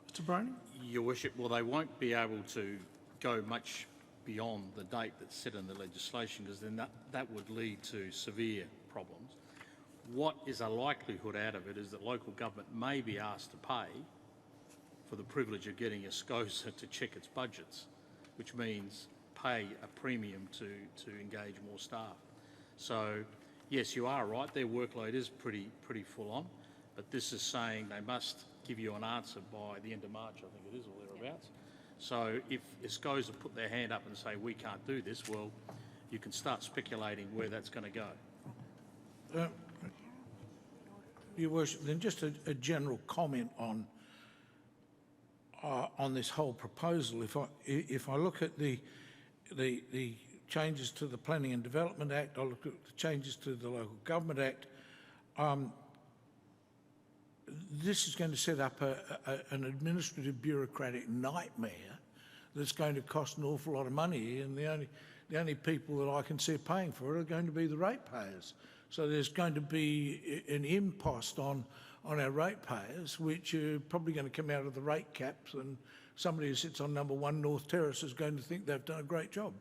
Mr Broney? Your Worship, well, they won't be able to go much beyond the date that's set in the legislation, because then that would lead to severe problems. What is a likelihood out of it is that local government may be asked to pay for the privilege of getting a SCOSA to check its budgets, which means pay a premium to engage more staff. So, yes, you are right, their workload is pretty full on, but this is saying they must give you an answer by the end of March, I think it is, or thereabouts. So if SCOSA put their hand up and say, we can't do this, well, you can start speculating where that's going to go. Your Worship, then just a general comment on this whole proposal. If I look at the changes to the Planning and Development Act, I look at the changes to the Local Government Act, this is going to set up an administrative bureaucratic nightmare that's going to cost an awful lot of money, and the only people that I can see paying for it are going to be the ratepayers. So there's going to be an impost on our ratepayers, which are probably going to come out of the rate caps, and somebody who sits on number 1 North Terrace is going to think they've done a great job.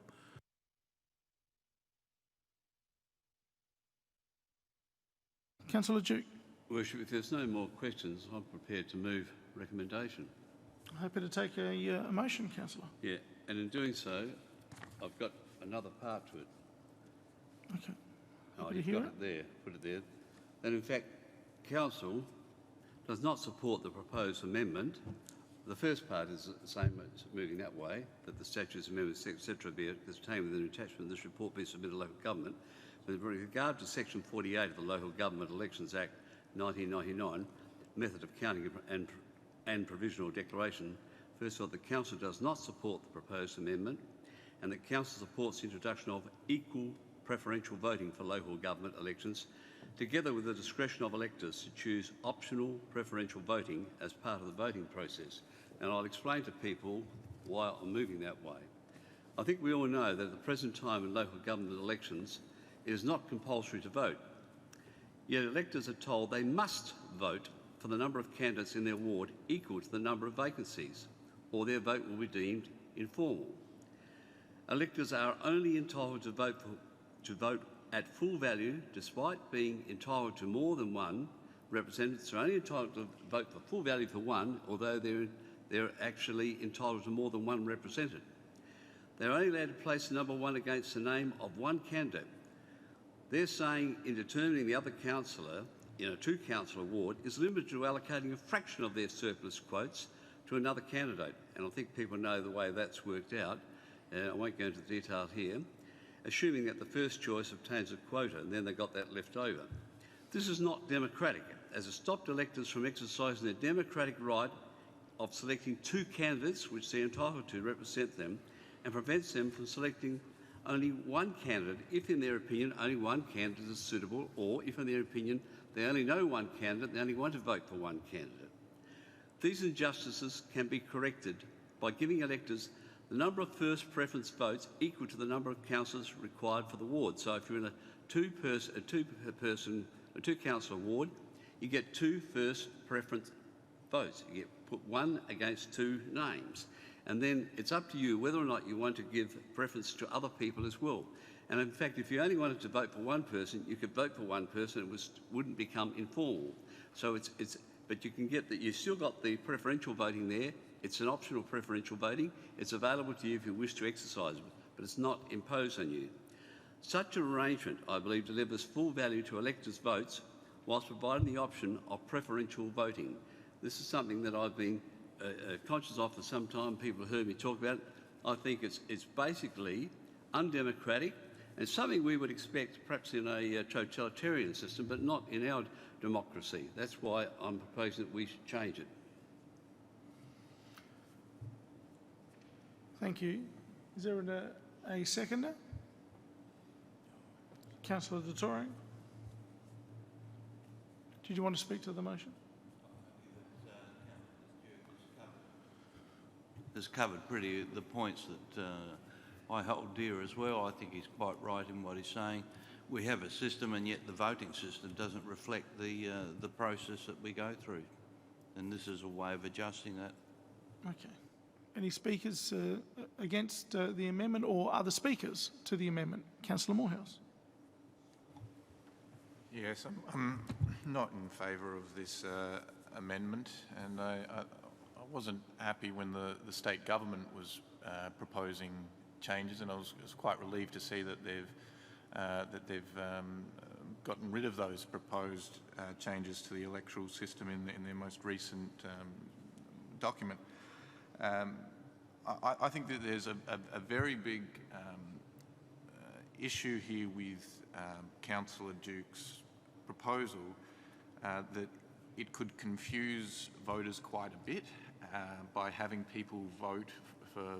Councillor Duke. Worship, if there's no more questions, I'm prepared to move recommendation. Happy to take a motion, Councillor. Yeah, and in doing so, I've got another part to it. Okay. Oh, you've got it there, put it there. And in fact, Council does not support the proposed amendment. The first part is the same as moving that way, that the statutes, amendments, etc. be contained within an attachment of this report be submitted to local government. With regard to Section 48 of the Local Government Elections Act 1999, method of counting and provisional declaration, first of all, the Council does not support the proposed amendment, and that Council supports the introduction of equal preferential voting for local government elections, together with the discretion of electors to choose optional preferential voting as part of the voting process. And I'll explain to people why I'm moving that way. I think we all know that at the present time in local government elections, it is not compulsory to vote. Yet electors are told they must vote for the number of candidates in their ward equal to the number of vacancies, or their vote will be deemed informal. Electors are only entitled to vote at full value, despite being entitled to more than one. Representatives are only entitled to vote for full value for one, although they're actually entitled to more than one represented. They're only allowed to place the number 1 against the name of one candidate. They're saying in determining the other councillor in a 2-councillor ward is limited to allocating a fraction of their surplus quotes to another candidate. And I think people know the way that's worked out. I won't go into the detail here. Assuming that the first choice obtains a quota and then they got that left over. This is not democratic, as it stopped electors from exercising their democratic right of selecting 2 candidates which they're entitled to represent them, and prevents them from selecting only one candidate, if in their opinion only one candidate is suitable, or if in their opinion they only know one candidate, they only want to vote for one candidate. These injustices can be corrected by giving electors the number of first preference votes equal to the number of councillors required for the ward. So if you're in a two councillor ward, you get 2 first preference votes. You put 1 against 2 names. And then it's up to you whether or not you want to give preference to other people as well. And in fact, if you only wanted to vote for one person, you could vote for one person. It wouldn't become informal. So but you can get that. You've still got the preferential voting there. It's an optional preferential voting. It's available to you if you wish to exercise it, but it's not imposed on you. Such an arrangement, I believe, delivers full value to electors' votes whilst providing the option of preferential voting. This is something that I've been conscious of for some time. People have heard me talk about it. I think it's basically undemocratic and something we would expect perhaps in a totalitarian system, but not in our democracy. That's why I'm proposing that we should change it. Thank you. Is there a seconder? Councillor Dettori, did you want to speak to the motion? Has covered pretty the points that I hold dear as well. I think he's quite right in what he's saying. We have a system, and yet the voting system doesn't reflect the process that we go through, and this is a way of adjusting that. Okay. Any speakers against the amendment, or other speakers to the amendment? Councillor Moorhouse. Yes, I'm not in favour of this amendment, and I wasn't happy when the state government was proposing changes, and I was quite relieved to see that they've gotten rid of those proposed changes to the electoral system in their most recent document. I think that there's a very big issue here with Councillor Duke's proposal that it could confuse voters quite a bit by having people vote for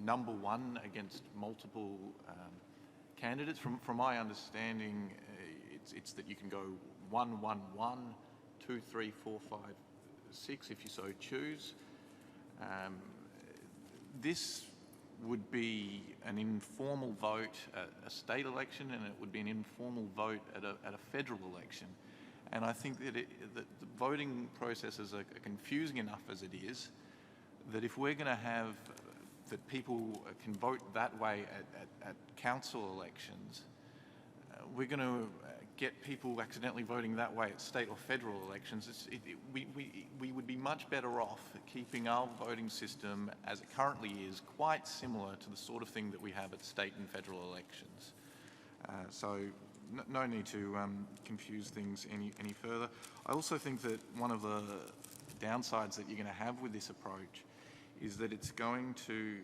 number one against multiple candidates. From my understanding, it's that you can go 1, 1, 1, 2, 3, 4, 5, 6 if you so choose. This would be an informal vote at a state election, and it would be an informal vote at a federal election. And I think that the voting processes are confusing enough as it is, that if we're going to have that people can vote that way at council elections, we're going to get people accidentally voting that way at state or federal elections. We would be much better off keeping our voting system as it currently is quite similar to the sort of thing that we have at state and federal elections. So no need to confuse things any further. I also think that one of the downsides that you're going to have with this approach is that it's going to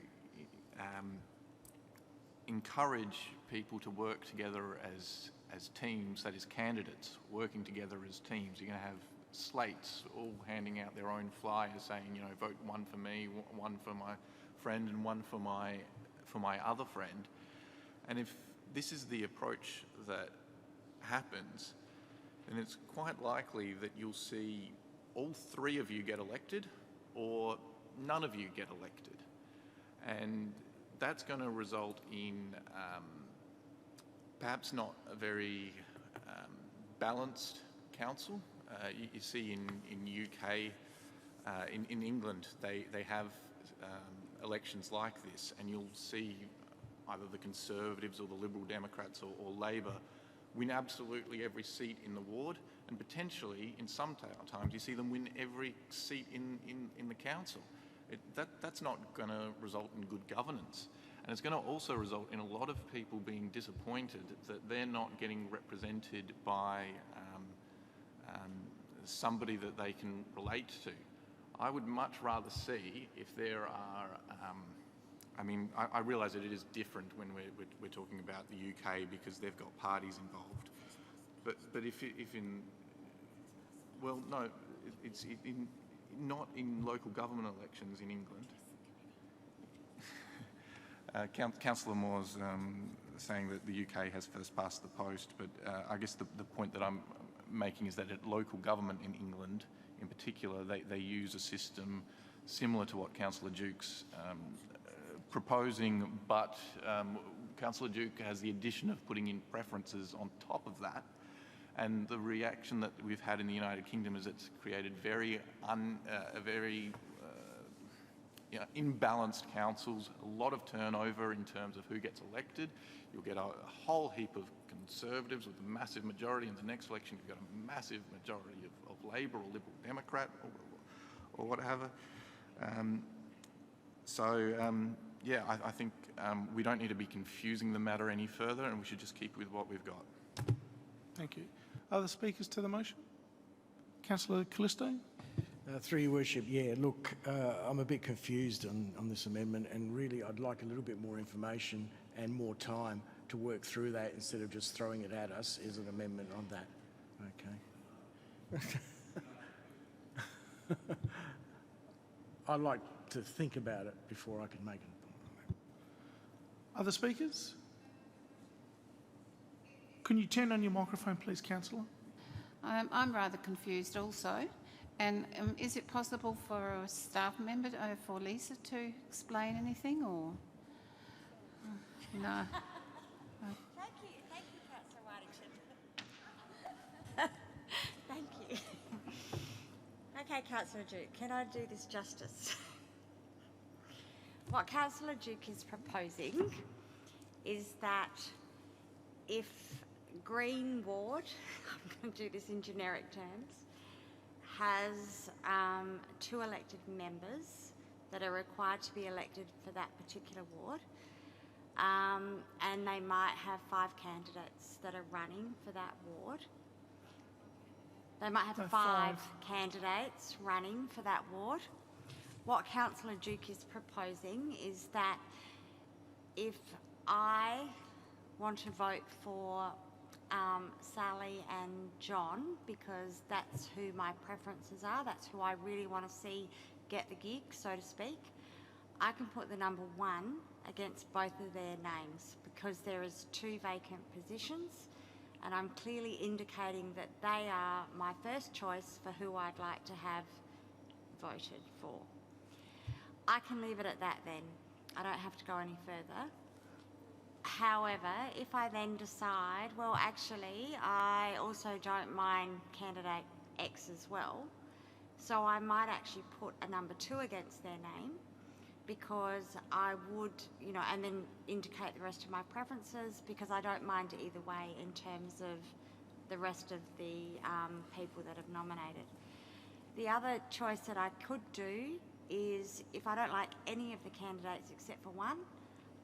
encourage people to work together as teams, that is candidates working together as teams. You're going to have slates all handing out their own flyers saying, you know, vote one for me, one for my friend, and one for my other friend. And if this is the approach that happens, then it's quite likely that you'll see all 3 of you get elected or none of you get elected. And that's going to result in perhaps not a very balanced council. You see in UK, in England, they have elections like this, and you'll see either the Conservatives or the Liberal Democrats or Labor win absolutely every seat in the ward, and potentially, in some times, you see them win every seat in the council. That's not going to result in good governance. And it's going to also result in a lot of people being disappointed that they're not getting represented by somebody that they can relate to. I would much rather see if there are, I realise that it is different when we're talking about the UK because they've got parties involved. But if in, well, no, it's not in local government elections in England. Councillor Moore's saying that the UK has first past the post, but I guess the point that I'm making is that at local government in England, in particular, they use a system similar to what Councillor Duke's proposing, but Councillor Duke has the addition of putting in preferences on top of that. And the reaction that we've had in the United Kingdom is it's created imbalanced councils, a lot of turnover in terms of who gets elected. You'll get a whole heap of Conservatives with a massive majority. In the next election, you've got a massive majority of Labor or Liberal Democrat or whatever. Yeah, I think we don't need to be confusing the matter any further, and we should just keep with what we've got. Thank you. Other speakers to the motion? Councillor Callisto? Through your worship, yeah, look, I'm a bit confused on this amendment, and really I'd like a little bit more information and more time to work through that instead of just throwing it at us as an amendment on that. Okay. I'd like to think about it before I can make it. Other speakers? Can you turn on your microphone, please, Councillor? I'm rather confused also. And is it possible for a staff member, for Lisa, to explain anything, or no? Thank you, Councillor Waddington. Thank you. Okay, Councillor Duke, can I do this justice? What Councillor Duke is proposing is that if Green Ward, I'm going to do this in generic terms, has 2 elected members that are required to be elected for that particular ward, and they might have 5 candidates that are running for that ward. They might have 5 candidates running for that ward. What Councillor Duke is proposing is that if I want to vote for Sally and John, because that's who my preferences are, that's who I really want to see get the gig, so to speak, I can put the number 1 against both of their names, because there is 2 vacant positions, and I'm clearly indicating that they are my first choice for who I'd like to have voted for. I can leave it at that then. I don't have to go any further. However, if I then decide, well, actually, I also don't mind candidate X as well, so I might actually put a number 2 against their name, because I would, and then indicate the rest of my preferences, because I don't mind either way in terms of the rest of the people that have nominated. The other choice that I could do is, if I don't like any of the candidates except for one,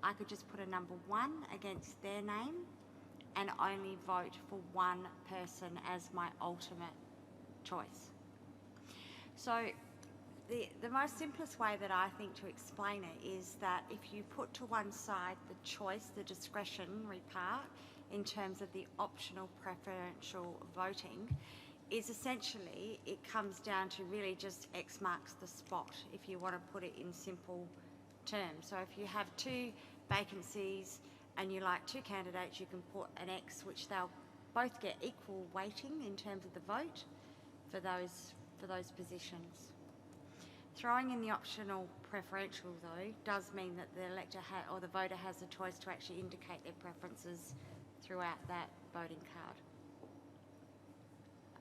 I could just put a number 1 against their name and only vote for one person as my ultimate choice. So the most simplest way that I think to explain it is that if you put to one side the choice, the discretionary part, in terms of the optional preferential voting, is essentially, it comes down to really just X marks the spot, if you want to put it in simple terms. So if you have 2 vacancies and you like 2 candidates, you can put an X, which they'll both get equal weighting in terms of the vote for those positions. Throwing in the optional preferential, though, does mean that the elector or the voter has a choice to actually indicate their preferences throughout that voting card.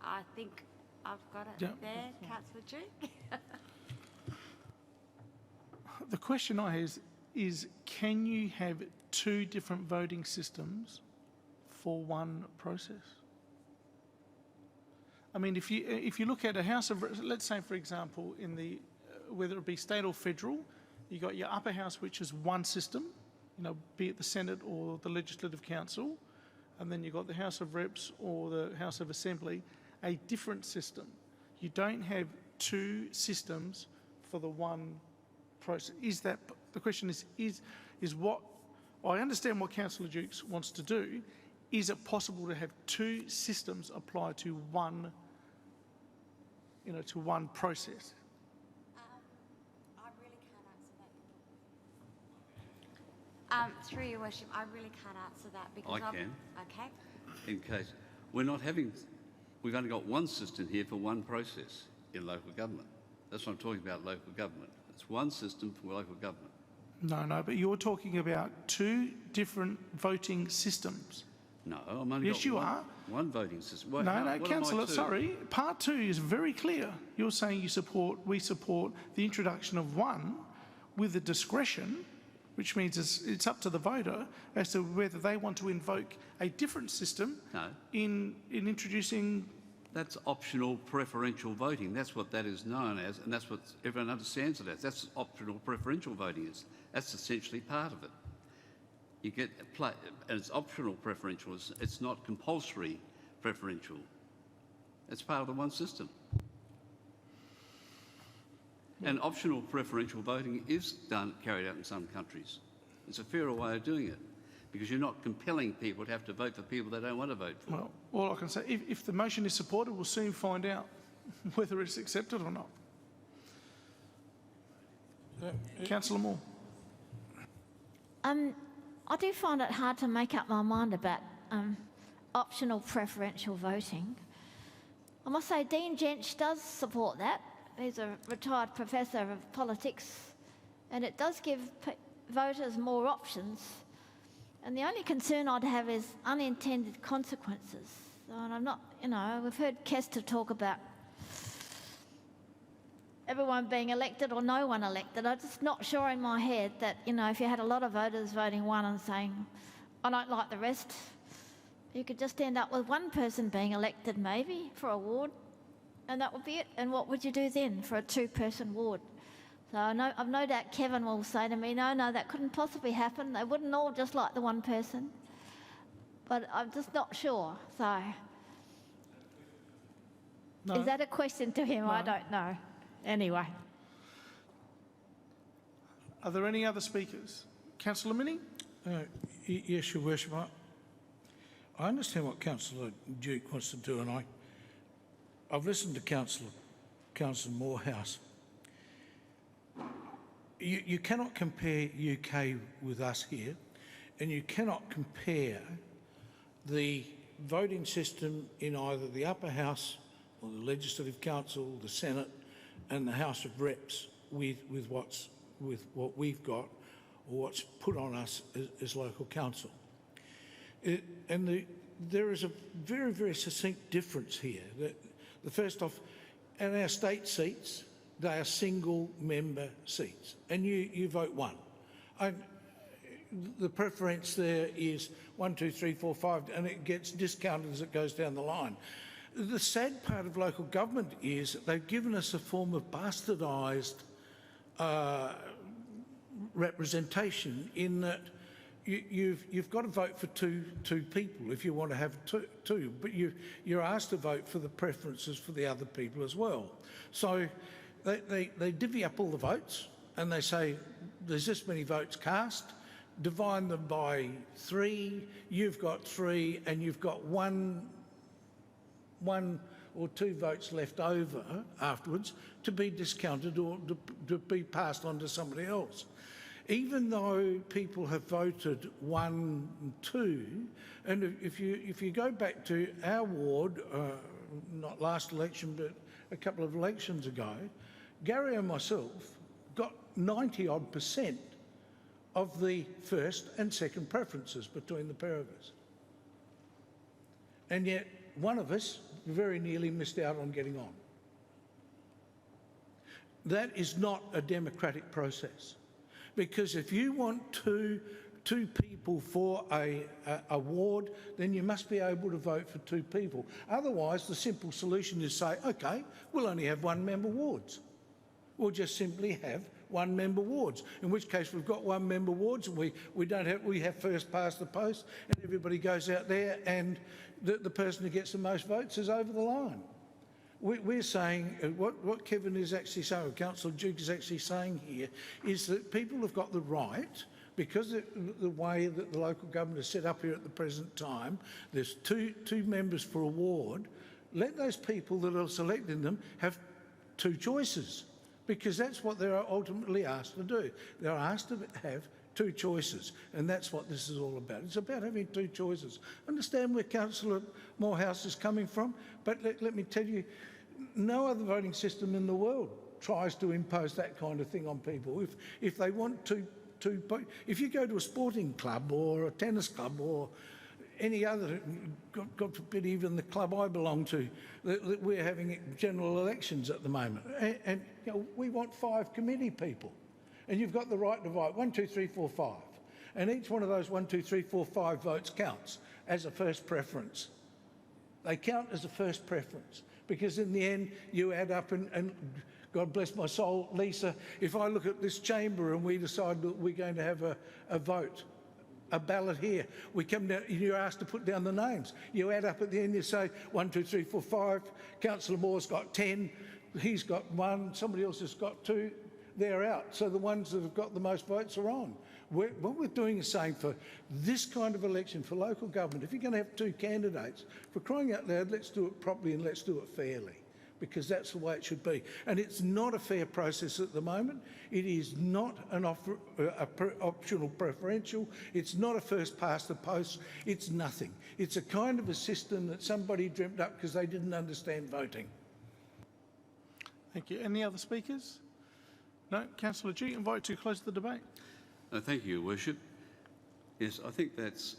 I think I've got it there, Councillor Duke. The question I have is can you have 2 different voting systems for one process? I mean, if you look at a House of, let's say, for example, in the whether it be state or federal, you got your upper house, which is one system, be it the Senate or the Legislative Council, and then you've got the House of Reps or the House of Assembly, a different system. You don't have 2 systems for the one process. Is that, the question is what, I understand what Councillor Dukes wants to do. Is it possible to have 2 systems apply to one, to one process? I really can't answer Through your worship, I really can't answer that because I can. Okay. In case we've only got one system here for one process in local government. That's what I'm talking about, local government. It's one system for local government. No, but you're talking about two different voting systems. No, I'm only Yes, got you are. one voting system. Well, No, what am I Councillor, to? sorry. Part 2 is very clear. You're saying we support the introduction of one with the discretion, which means it's up to the voter as to whether they want to invoke a different system in introducing. That's optional preferential voting. That's what that is known as, and that's what everyone understands it as. That's optional preferential voting is. That's essentially part of it. You get and it's optional preferential. It's not compulsory preferential. It's part of the one system. And optional preferential voting is carried out in some countries. It's a fairer way of doing it because you're not compelling people to have to vote for people they don't want to vote for. Well, all I can say, if the motion is supported, we'll soon find out whether it's accepted or not. Councillor Moore. I do find it hard to make up my mind about optional preferential voting. I must say Dean Jench does support that. He's a retired professor of politics, and it does give voters more options. And the only concern I'd have is unintended consequences. And I'm not, we've heard Kester talk about everyone being elected or no one elected. I'm just not sure in my head that, if you had a lot of voters voting one and saying, I don't like the rest, you could just end up with one person being elected maybe for a ward, and that would be it. And what would you do then for a two-person ward? So I've no doubt Kevin will say to me, no, that couldn't possibly happen. They wouldn't all just like the one person. But I'm just not sure, so. No. Is that a question to him? No. I don't know. Anyway. Are there any other speakers? Councillor Minnie? Yes, Your Worship. I understand what Councillor Duke wants to do, and I've listened to Councillor Morehouse. You cannot compare UK with us here, and you cannot compare the voting system in either the upper house or the Legislative Council, the Senate and the House of Reps with what we've got or what's put on us as local council. There is a very, very succinct difference here. The first off, and our state seats, they are single-member seats, and you vote one. The preference there is 1, 2, 3, 4, 5, and it gets discounted as it goes down the line. The sad part of local government is that they've given us a form of bastardised representation in that you've got to vote for two people if you want to have two, but you're asked to vote for the preferences for the other people as well. So they divvy up all the votes and they say there's this many votes cast, divide them by 3, you've got 3, and you've got one or 2 votes left over afterwards to be discounted or to be passed on to somebody else. Even though people have voted 1 and 2, and if you go back to our ward, not last election but a couple of elections ago, Gary and myself got 90-odd% of the first and second preferences between the pair of us. And yet one of us very nearly missed out on getting on. That is not a democratic process. Because if you want two people for a ward, then you must be able to vote for 2 people. Otherwise, the simple solution is say, OK, we'll only have 1-member wards. We'll just simply have 1-member wards, in which case we've got 1-member wards and we have first past the post and everybody goes out there and the person who gets the most votes is over the line. We're saying, what Kevin is actually saying, or Councillor Duke is actually saying here, is that people have got the right, because the way that the local government is set up here at the present time, there's two members for a ward, let those people that are selecting them have 2 choices, because that's what they're ultimately asked to do. They're asked to have two choices, and that's what this is all about. It's about having two choices. Understand where Councillor Morehouse is coming from, but let me tell you, no other voting system in the world tries to impose that kind of thing on people. If they want to if you go to a sporting club or a tennis club or any other, God forbid, even the club I belong to, we're having general elections at the moment, and you know, we want 5 committee people, and you've got the right to vote 1, 2, 3, 4, 5, and each one of those 1, 2, 3, 4, 5 votes counts as a first preference. They count as a first preference because in the end you add up and God bless my soul, Lisa, if I look at this chamber and we decide that we're going to have a vote, a ballot here, we come down, you're asked to put down the names. You add up at the end, you say 1, 2, 3, 4, 5, Councillor Moore's got 10, he's got 1, somebody else has got 2, they're out. So the ones that have got the most votes are on. What we're doing is saying for this kind of election, for local government, if you're going to have 2 candidates, for crying out loud, let's do it properly and let's do it fairly, because that's the way it should be. And it's not a fair process at the moment. It is not an optional preferential. It's not a first past the post. It's nothing. It's a kind of a system that somebody dreamt up because they didn't understand voting. Thank you. Any other speakers? No? Councillor Duke, invite to close the debate. Thank you, Your Worship. Yes, I think that's,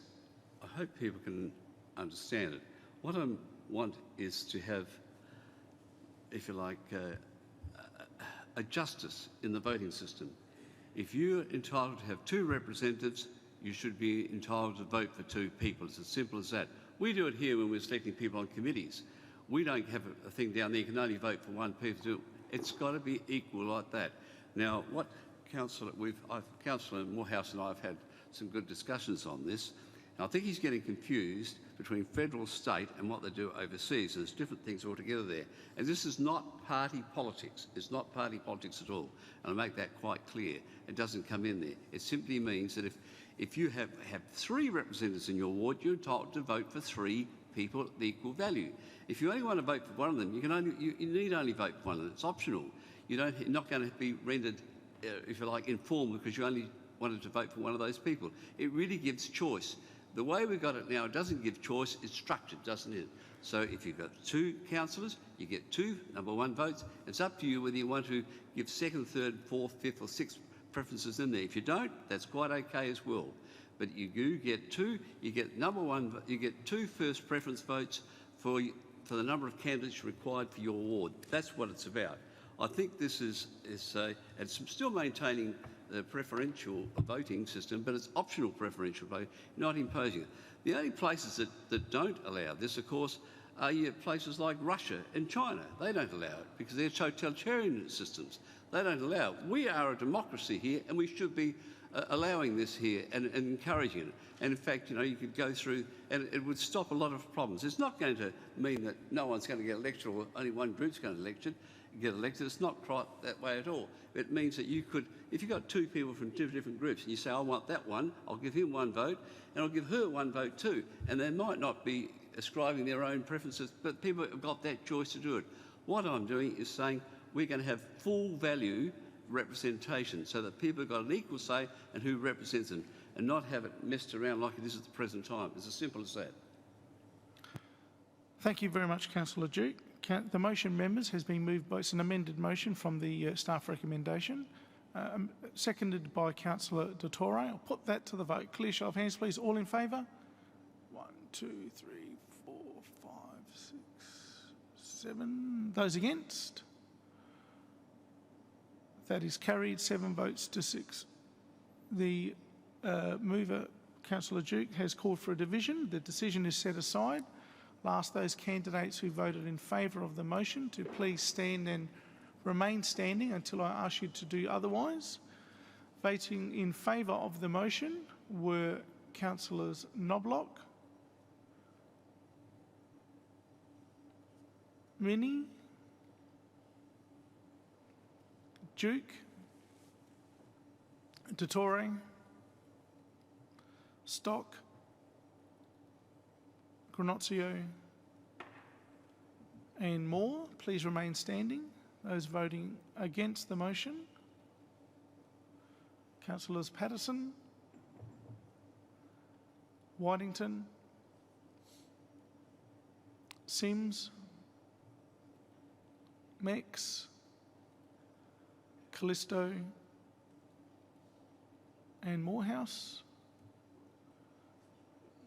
I hope people can understand it. What I want is to have, if you like, a justice in the voting system. If you're entitled to have 2 representatives, you should be entitled to vote for 2 people. It's as simple as that. We do it here when we're selecting people on committees. We don't have a thing down there, you can only vote for 1 person. It's got to be equal like that. Now, what Councillor Morehouse and I have had some good discussions on this. And I think he's getting confused between federal, state and what they do overseas. There's different things altogether there. And this is not party politics. It's not party politics at all. And I make that quite clear. It doesn't come in there. It simply means that if you have 3 representatives in your ward, you're entitled to vote for 3 people of equal value. If you only want to vote for one of them, you need only vote for one of them. It's optional. You're not going to be rendered, if you like, informed because you only wanted to vote for one of those people. It really gives choice. The way we've got it now, it doesn't give choice, it's structured, doesn't it? So if you've got 2 councillors, you get 2 number 1 votes. It's up to you whether you want to give 2nd, 3rd, 4th, 5th or 6th preferences in there. If you don't, that's quite okay as well. But you do get 2, you get number 1, you get 2 first preference votes for the number of candidates required for your ward. That's what it's about. I think this is it's still maintaining the preferential voting system, but it's optional preferential voting, not imposing it. The only places that don't allow this, of course, are places like Russia and China. They don't allow it because they're totalitarian systems. They don't allow it. We are a democracy here, and we should be allowing this here and encouraging it. And in fact, you know, you could go through, and it would stop a lot of problems. It's not going to mean that no one's going to get elected or only one group's going to get elected. It's not quite that way at all. It means that you could, if you've got 2 people from 2 different groups and you say, I want that one, I'll give him 1 vote and I'll give her 1 vote too. And they might not be ascribing their own preferences, but people have got that choice to do it. What I'm doing is saying we're going to have full value representation so that people have got an equal say in who represents them and not have it messed around like it is at the present time. It's as simple as that. Thank you very much, Councillor Duke. The motion, members, has been moved by, it's an amended motion from the staff recommendation, seconded by Councillor Dottore. I'll put that to the vote. Clear show of hands, please. All in favour? 1, 2, 3, 4, 5, 6, 7. Those against? That is carried, 7 votes to 6. The mover, Councillor Duke, has called for a division. The decision is set aside. I'll ask those candidates who voted in favour of the motion to please stand and remain standing until I ask you to do otherwise. Voting in favour of the motion were Councillors Knobloch, Minnie, Duke, Dottore, Stock, Granozio and Moore. Please remain standing. Those voting against the motion Councillors Patterson, Whitington, Sims, Mex, Callisto and Morehouse.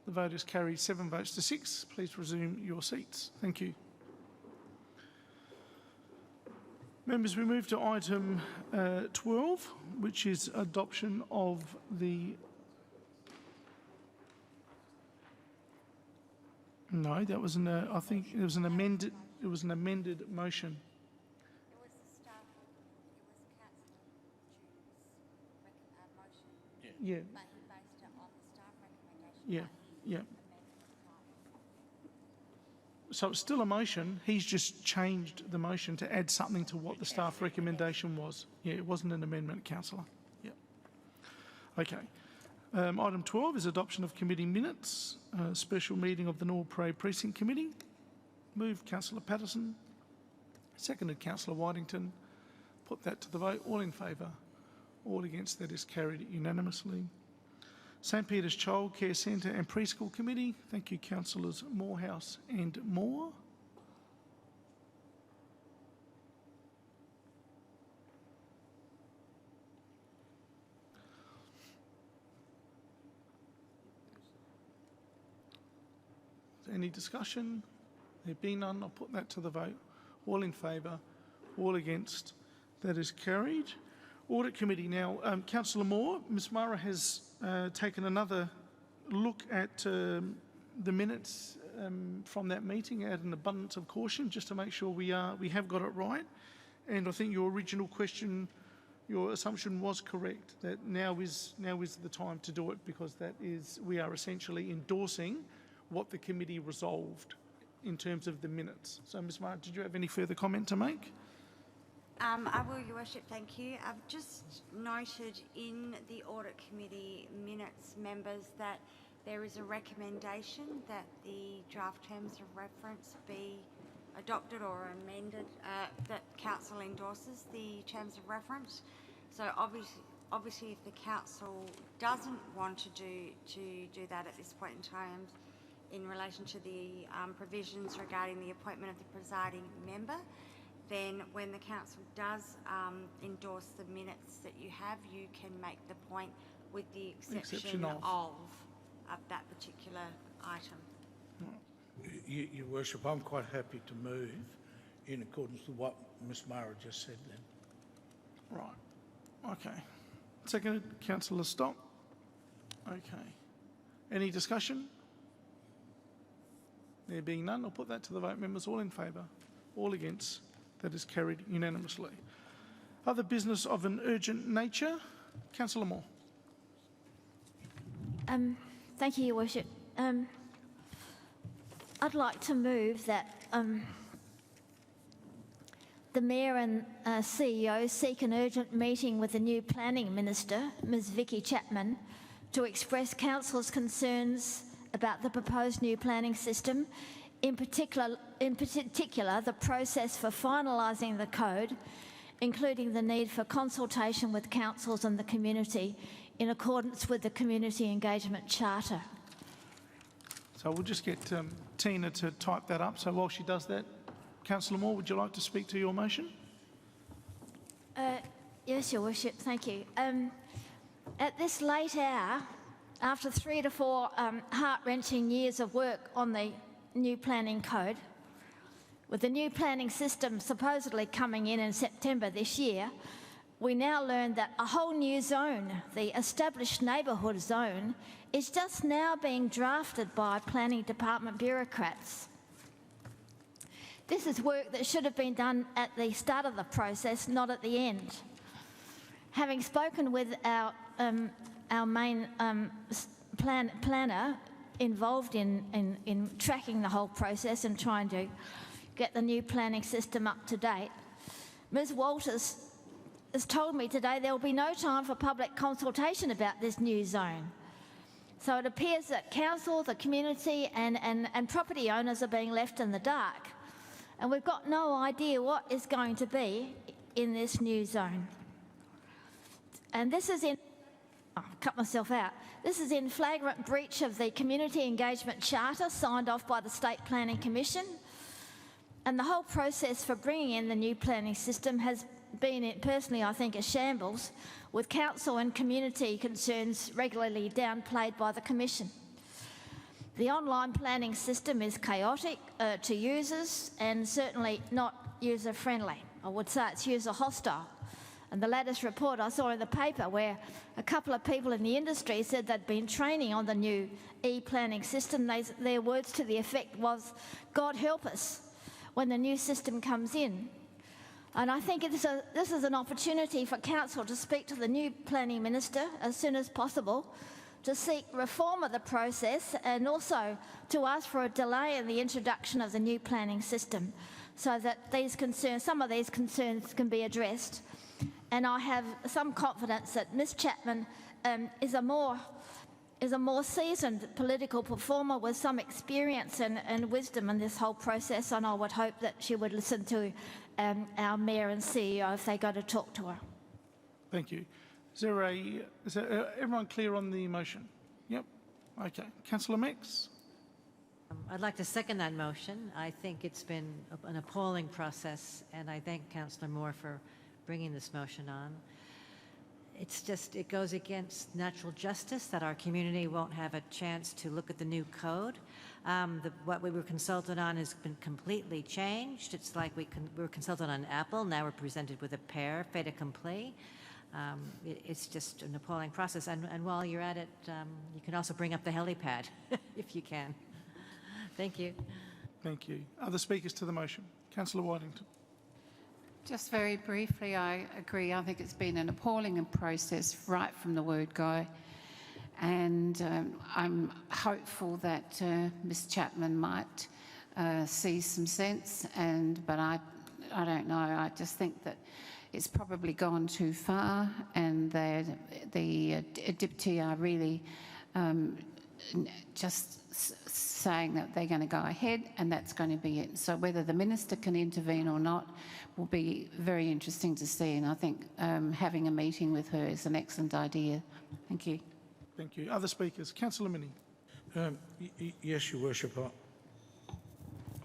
The vote is carried 7 votes to 6. Please resume your seats. Thank you. Members, we move to item 12, which is adoption of the... No, that was I think it was an amended motion. Yeah. But he based it on the staff recommendation. Yeah. So it's still a motion. He's just changed the motion to add something to what the staff recommendation was. Yeah, it wasn't an amendment, Councillor. Yeah. Okay. Item 12 is adoption of committee minutes, special meeting of the Norwood Parade Precinct Committee. Moved Councillor Patterson, seconded Councillor Whitington. Put that to the vote. All in favour? All against? That is carried unanimously. St Peter's Childcare Centre and Preschool Committee. Thank you, Councillors Morehouse and Moore. Any discussion? There be none, I'll put that to the vote. All in favour, all against, that is carried. Audit Committee now. Councillor Moore, Ms Mara has taken another look at the minutes from that meeting at an abundance of caution, just to make sure we have got it right. And I think your original question, your assumption was correct, that now is the time to do it, because we are essentially endorsing what the committee resolved in terms of the minutes. So, Ms Mara, did you have any further comment to make? I will, Your Worship, thank you. I've just noted in the Audit Committee minutes, members, that there is a recommendation that the draft terms of reference be adopted or amended, that Council endorses the terms of reference. So obviously if the Council doesn't want to do that at this point in time, in relation to the provisions regarding the appointment of the presiding member, then when the Council does endorse the minutes that you have, you can make the point with the exception of that particular item. Your Worship, I'm quite happy to move in accordance with what Ms Mara just said then. Right. Okay. Seconded, Councillor Stock. Okay. Any discussion? There being none, I'll put that to the vote. Members, all in favour? All against? That is carried unanimously. Other business of an urgent nature? Councillor Moore. Thank you, Your Worship. I'd like to move that the Mayor and CEO seek an urgent meeting with the new Planning Minister, Ms Vicky Chapman, to express Council's concerns about the proposed new planning system, in particular the process for finalising the code, including the need for consultation with councils and the community in accordance with the Community Engagement Charter. So we'll just get Tina to type that up. So while she does that, Councillor Moore, would you like to speak to your motion? Yes, Your Worship, thank you. At this late hour, after 3 to 4 heart-wrenching years of work on the new planning code, with the new planning system supposedly coming in September this year, we now learn that a whole new zone, the established neighbourhood zone, is just now being drafted by planning department bureaucrats. This is work that should have been done at the start of the process, not at the end. Having spoken with our main planner involved in tracking the whole process and trying to get the new planning system up to date, Ms Walters has told me today there will be no time for public consultation about this new zone. So it appears that council, the community and property owners are being left in the dark. And we've got no idea what is going to be in this new zone. And this is in I've cut myself out. This is in flagrant breach of the Community Engagement Charter signed off by the State Planning Commission. And the whole process for bringing in the new planning system has been, personally, I think, a shambles, with council and community concerns regularly downplayed by the Commission. The online planning system is chaotic to users and certainly not user-friendly. I would say it's user-hostile. And the latest report I saw in the paper where a couple of people in the industry said they'd been training on the new e-planning system, their words to the effect was, God help us when the new system comes in. And I think this is an opportunity for Council to speak to the new Planning Minister as soon as possible, to seek reform of the process and also to ask for a delay in the introduction of the new planning system so that some of these concerns can be addressed. And I have some confidence that Ms Chapman is a more seasoned political performer with some experience and wisdom in this whole process, and I would hope that she would listen to our Mayor and CEO if they go to talk to her. Thank you. Is everyone clear on the motion? Yep. Okay. Councillor Mix? I'd like to second that motion. I think it's been an appalling process, and I thank Councillor Moore for bringing this motion on. It goes against natural justice that our community won't have a chance to look at the new code. What we were consulted on has been completely changed. It's like we were consulted on an apple, now we're presented with a pear, fait accompli. It's just an appalling process. And while you're at it, you can also bring up the helipad, if you can. Thank you. Thank you. Other speakers to the motion? Councillor Whitington. Just very briefly, I agree. I think it's been an appalling process right from the word go. And I'm hopeful that Ms Chapman might see some sense, but I don't know. I just think that it's probably gone too far, and the Deputy are really just saying that they're going to go ahead and that's going to be it. So whether the Minister can intervene or not will be very interesting to see, and I think having a meeting with her is an excellent idea. Thank you. Thank you. Other speakers? Councillor Mini. Yes, Your Worship.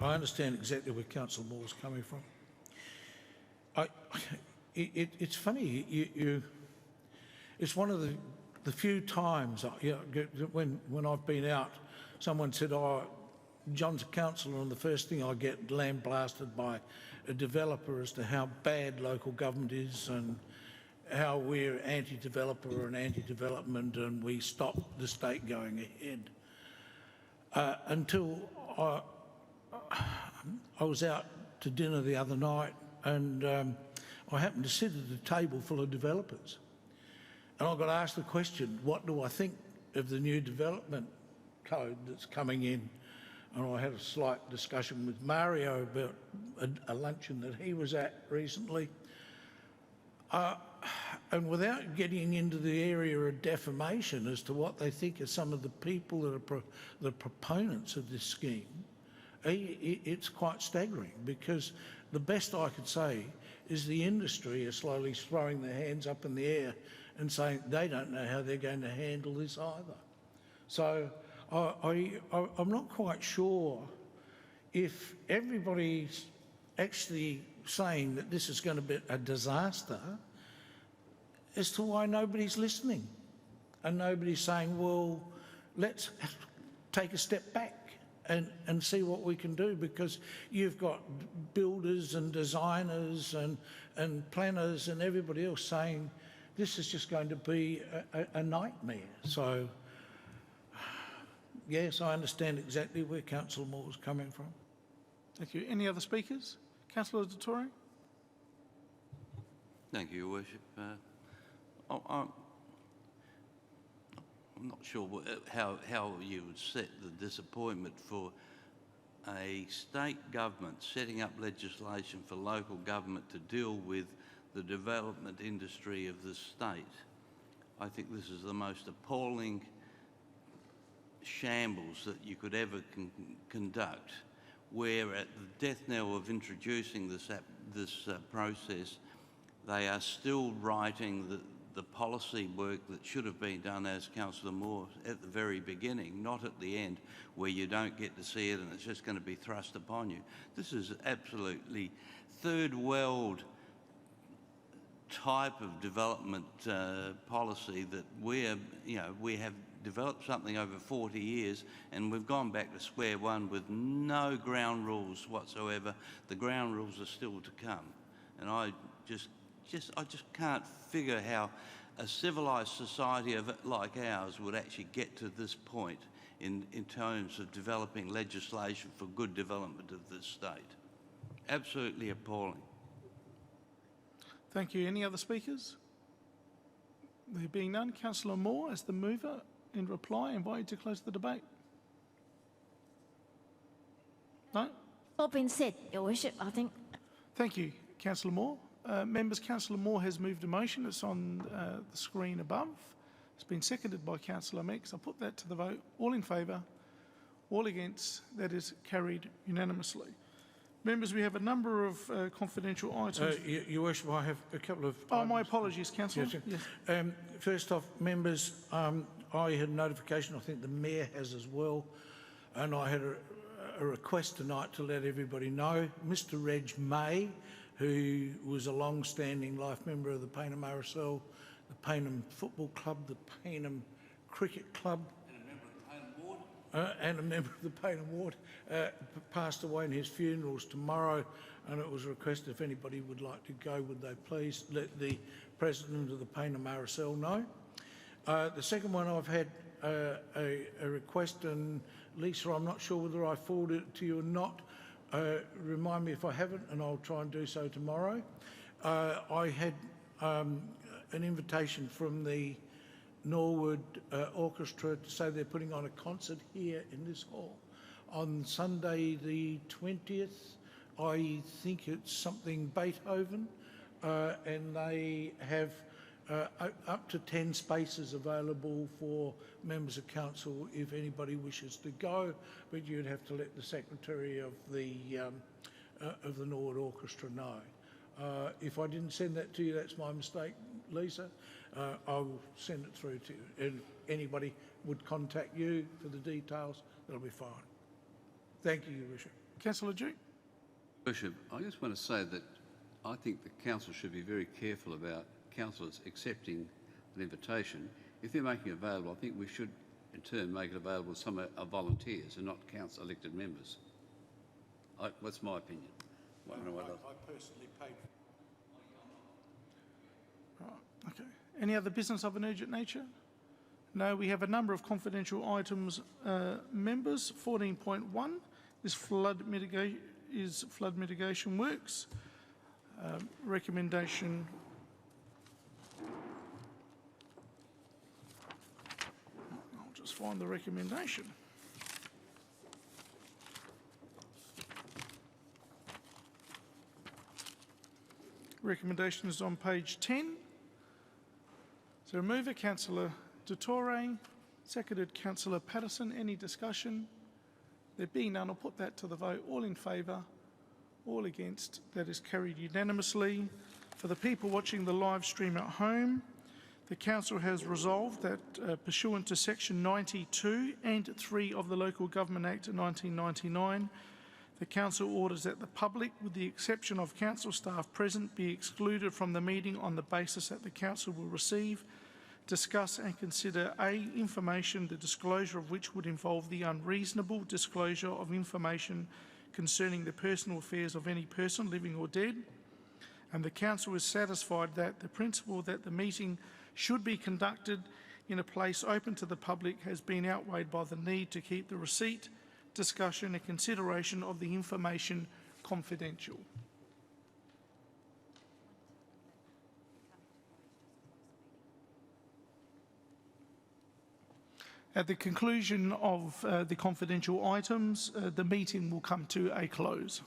I understand exactly where Councillor Moore's coming from. It's funny, it's one of the few times when I've been out, someone said, "Oh, John's a councillor," and the first thing I get lambasted by a developer as to how bad local government is and how we're anti-developer and anti-development and we stop the state going ahead. Until I was out to dinner the other night and I happened to sit at a table full of developers. And I got asked the question, what do I think of the new development code that's coming in? And I had a slight discussion with Mario about a luncheon that he was at recently. And without getting into the area of defamation as to what they think of some of the people that are the proponents of this scheme, it's quite staggering, because the best I could say is the industry are slowly throwing their hands up in the air and saying they don't know how they're going to handle this either. So I'm not quite sure if everybody's actually saying that this is going to be a disaster as to why nobody's listening and nobody's saying, well, let's take a step back and see what we can do, because you've got builders and designers and planners and everybody else saying this is just going to be a nightmare. So, yes, I understand exactly where Councillor Moore's coming from. Thank you. Any other speakers? Councillor Dettori? Thank you, Your Worship. I'm not sure how you would set the disappointment for a state government setting up legislation for local government to deal with the development industry of the state. I think this is the most appalling shambles that you could ever conduct, where at the death knell of introducing this process, they are still writing the the policy work that should have been done, as Councillor Moore, at the very beginning, not at the end, where you don't get to see it and it's just going to be thrust upon you. This is absolutely third world type of development policy that we have developed something over 40 years and we've gone back to square one with no ground rules whatsoever. The ground rules are still to come. And I just can't figure how a civilised society like ours would actually get to this point in terms of developing legislation for good development of this state. Absolutely appalling. Thank you. Any other speakers? There being none, Councillor Moore, as the mover, in reply, invite you to close the debate. No? All been said, Your Worship, I think. Thank you, Councillor Moore. Members, Councillor Moore has moved a motion. It's on the screen above. It's been seconded by Councillor Meeks. I'll put that to the vote. All in favour? All against? That is carried unanimously. Members, we have a number of confidential items. Your Worship, I have a couple of... Oh, my apologies, Councillor. Yes. Yes. First off, members, I had notification, I think the Mayor has as well, and I had a request tonight to let everybody know. Mr Reg May, who was a long-standing life member of the Payneham RSL, the Payneham Football Club, the Payneham Cricket Club, and a member of the Payneham Ward, passed away, and his funeral's tomorrow, and it was requested if anybody would like to go, would they please let the President of the Payneham RSL know. The second one, I've had a request, and Lisa, I'm not sure whether I forwarded it to you or not. Remind me if I haven't, and I'll try and do so tomorrow. I had an invitation from the Norwood Orchestra to say they're putting on a concert here in this hall on Sunday the 20th. I think it's something Beethoven, and they have up to 10 spaces available for members of council if anybody wishes to go, but you'd have to let the secretary of the Norwood Orchestra know. If I didn't send that to you, that's my mistake, Lisa. I'll send it through to you. And if anybody would contact you for the details, that'll be fine. Thank you, Your Worship. Councillor Duke. Worship, I just want to say that I think the council should be very careful about councillors accepting an invitation. If they're making it available, I think we should in turn make it available to some volunteers and not council elected members. That's my opinion. I personally paid for Right, okay. Any other business of an urgent nature? No, we have a number of confidential items, members. 14.1 is flood mitigation works. Recommendation. I'll just find the recommendation. Recommendation is on page 10. So mover, Councillor Dutore, seconded Councillor Patterson. Any discussion? There being none, I'll put that to the vote. All in favour? All against? That is carried unanimously. For the people watching the live stream at home, the Council has resolved that pursuant to Section 92 and 3 of the Local Government Act of 1999, the Council orders that the public, with the exception of Council staff present, be excluded from the meeting on the basis that the Council will receive, discuss and consider A, information, the disclosure of which would involve the unreasonable disclosure of information concerning the personal affairs of any person, living or dead, and the Council is satisfied that the principle that the meeting should be conducted in a place open to the public has been outweighed by the need to keep the receipt, discussion and consideration of the information confidential. At the conclusion of the confidential items, the meeting will come to a close.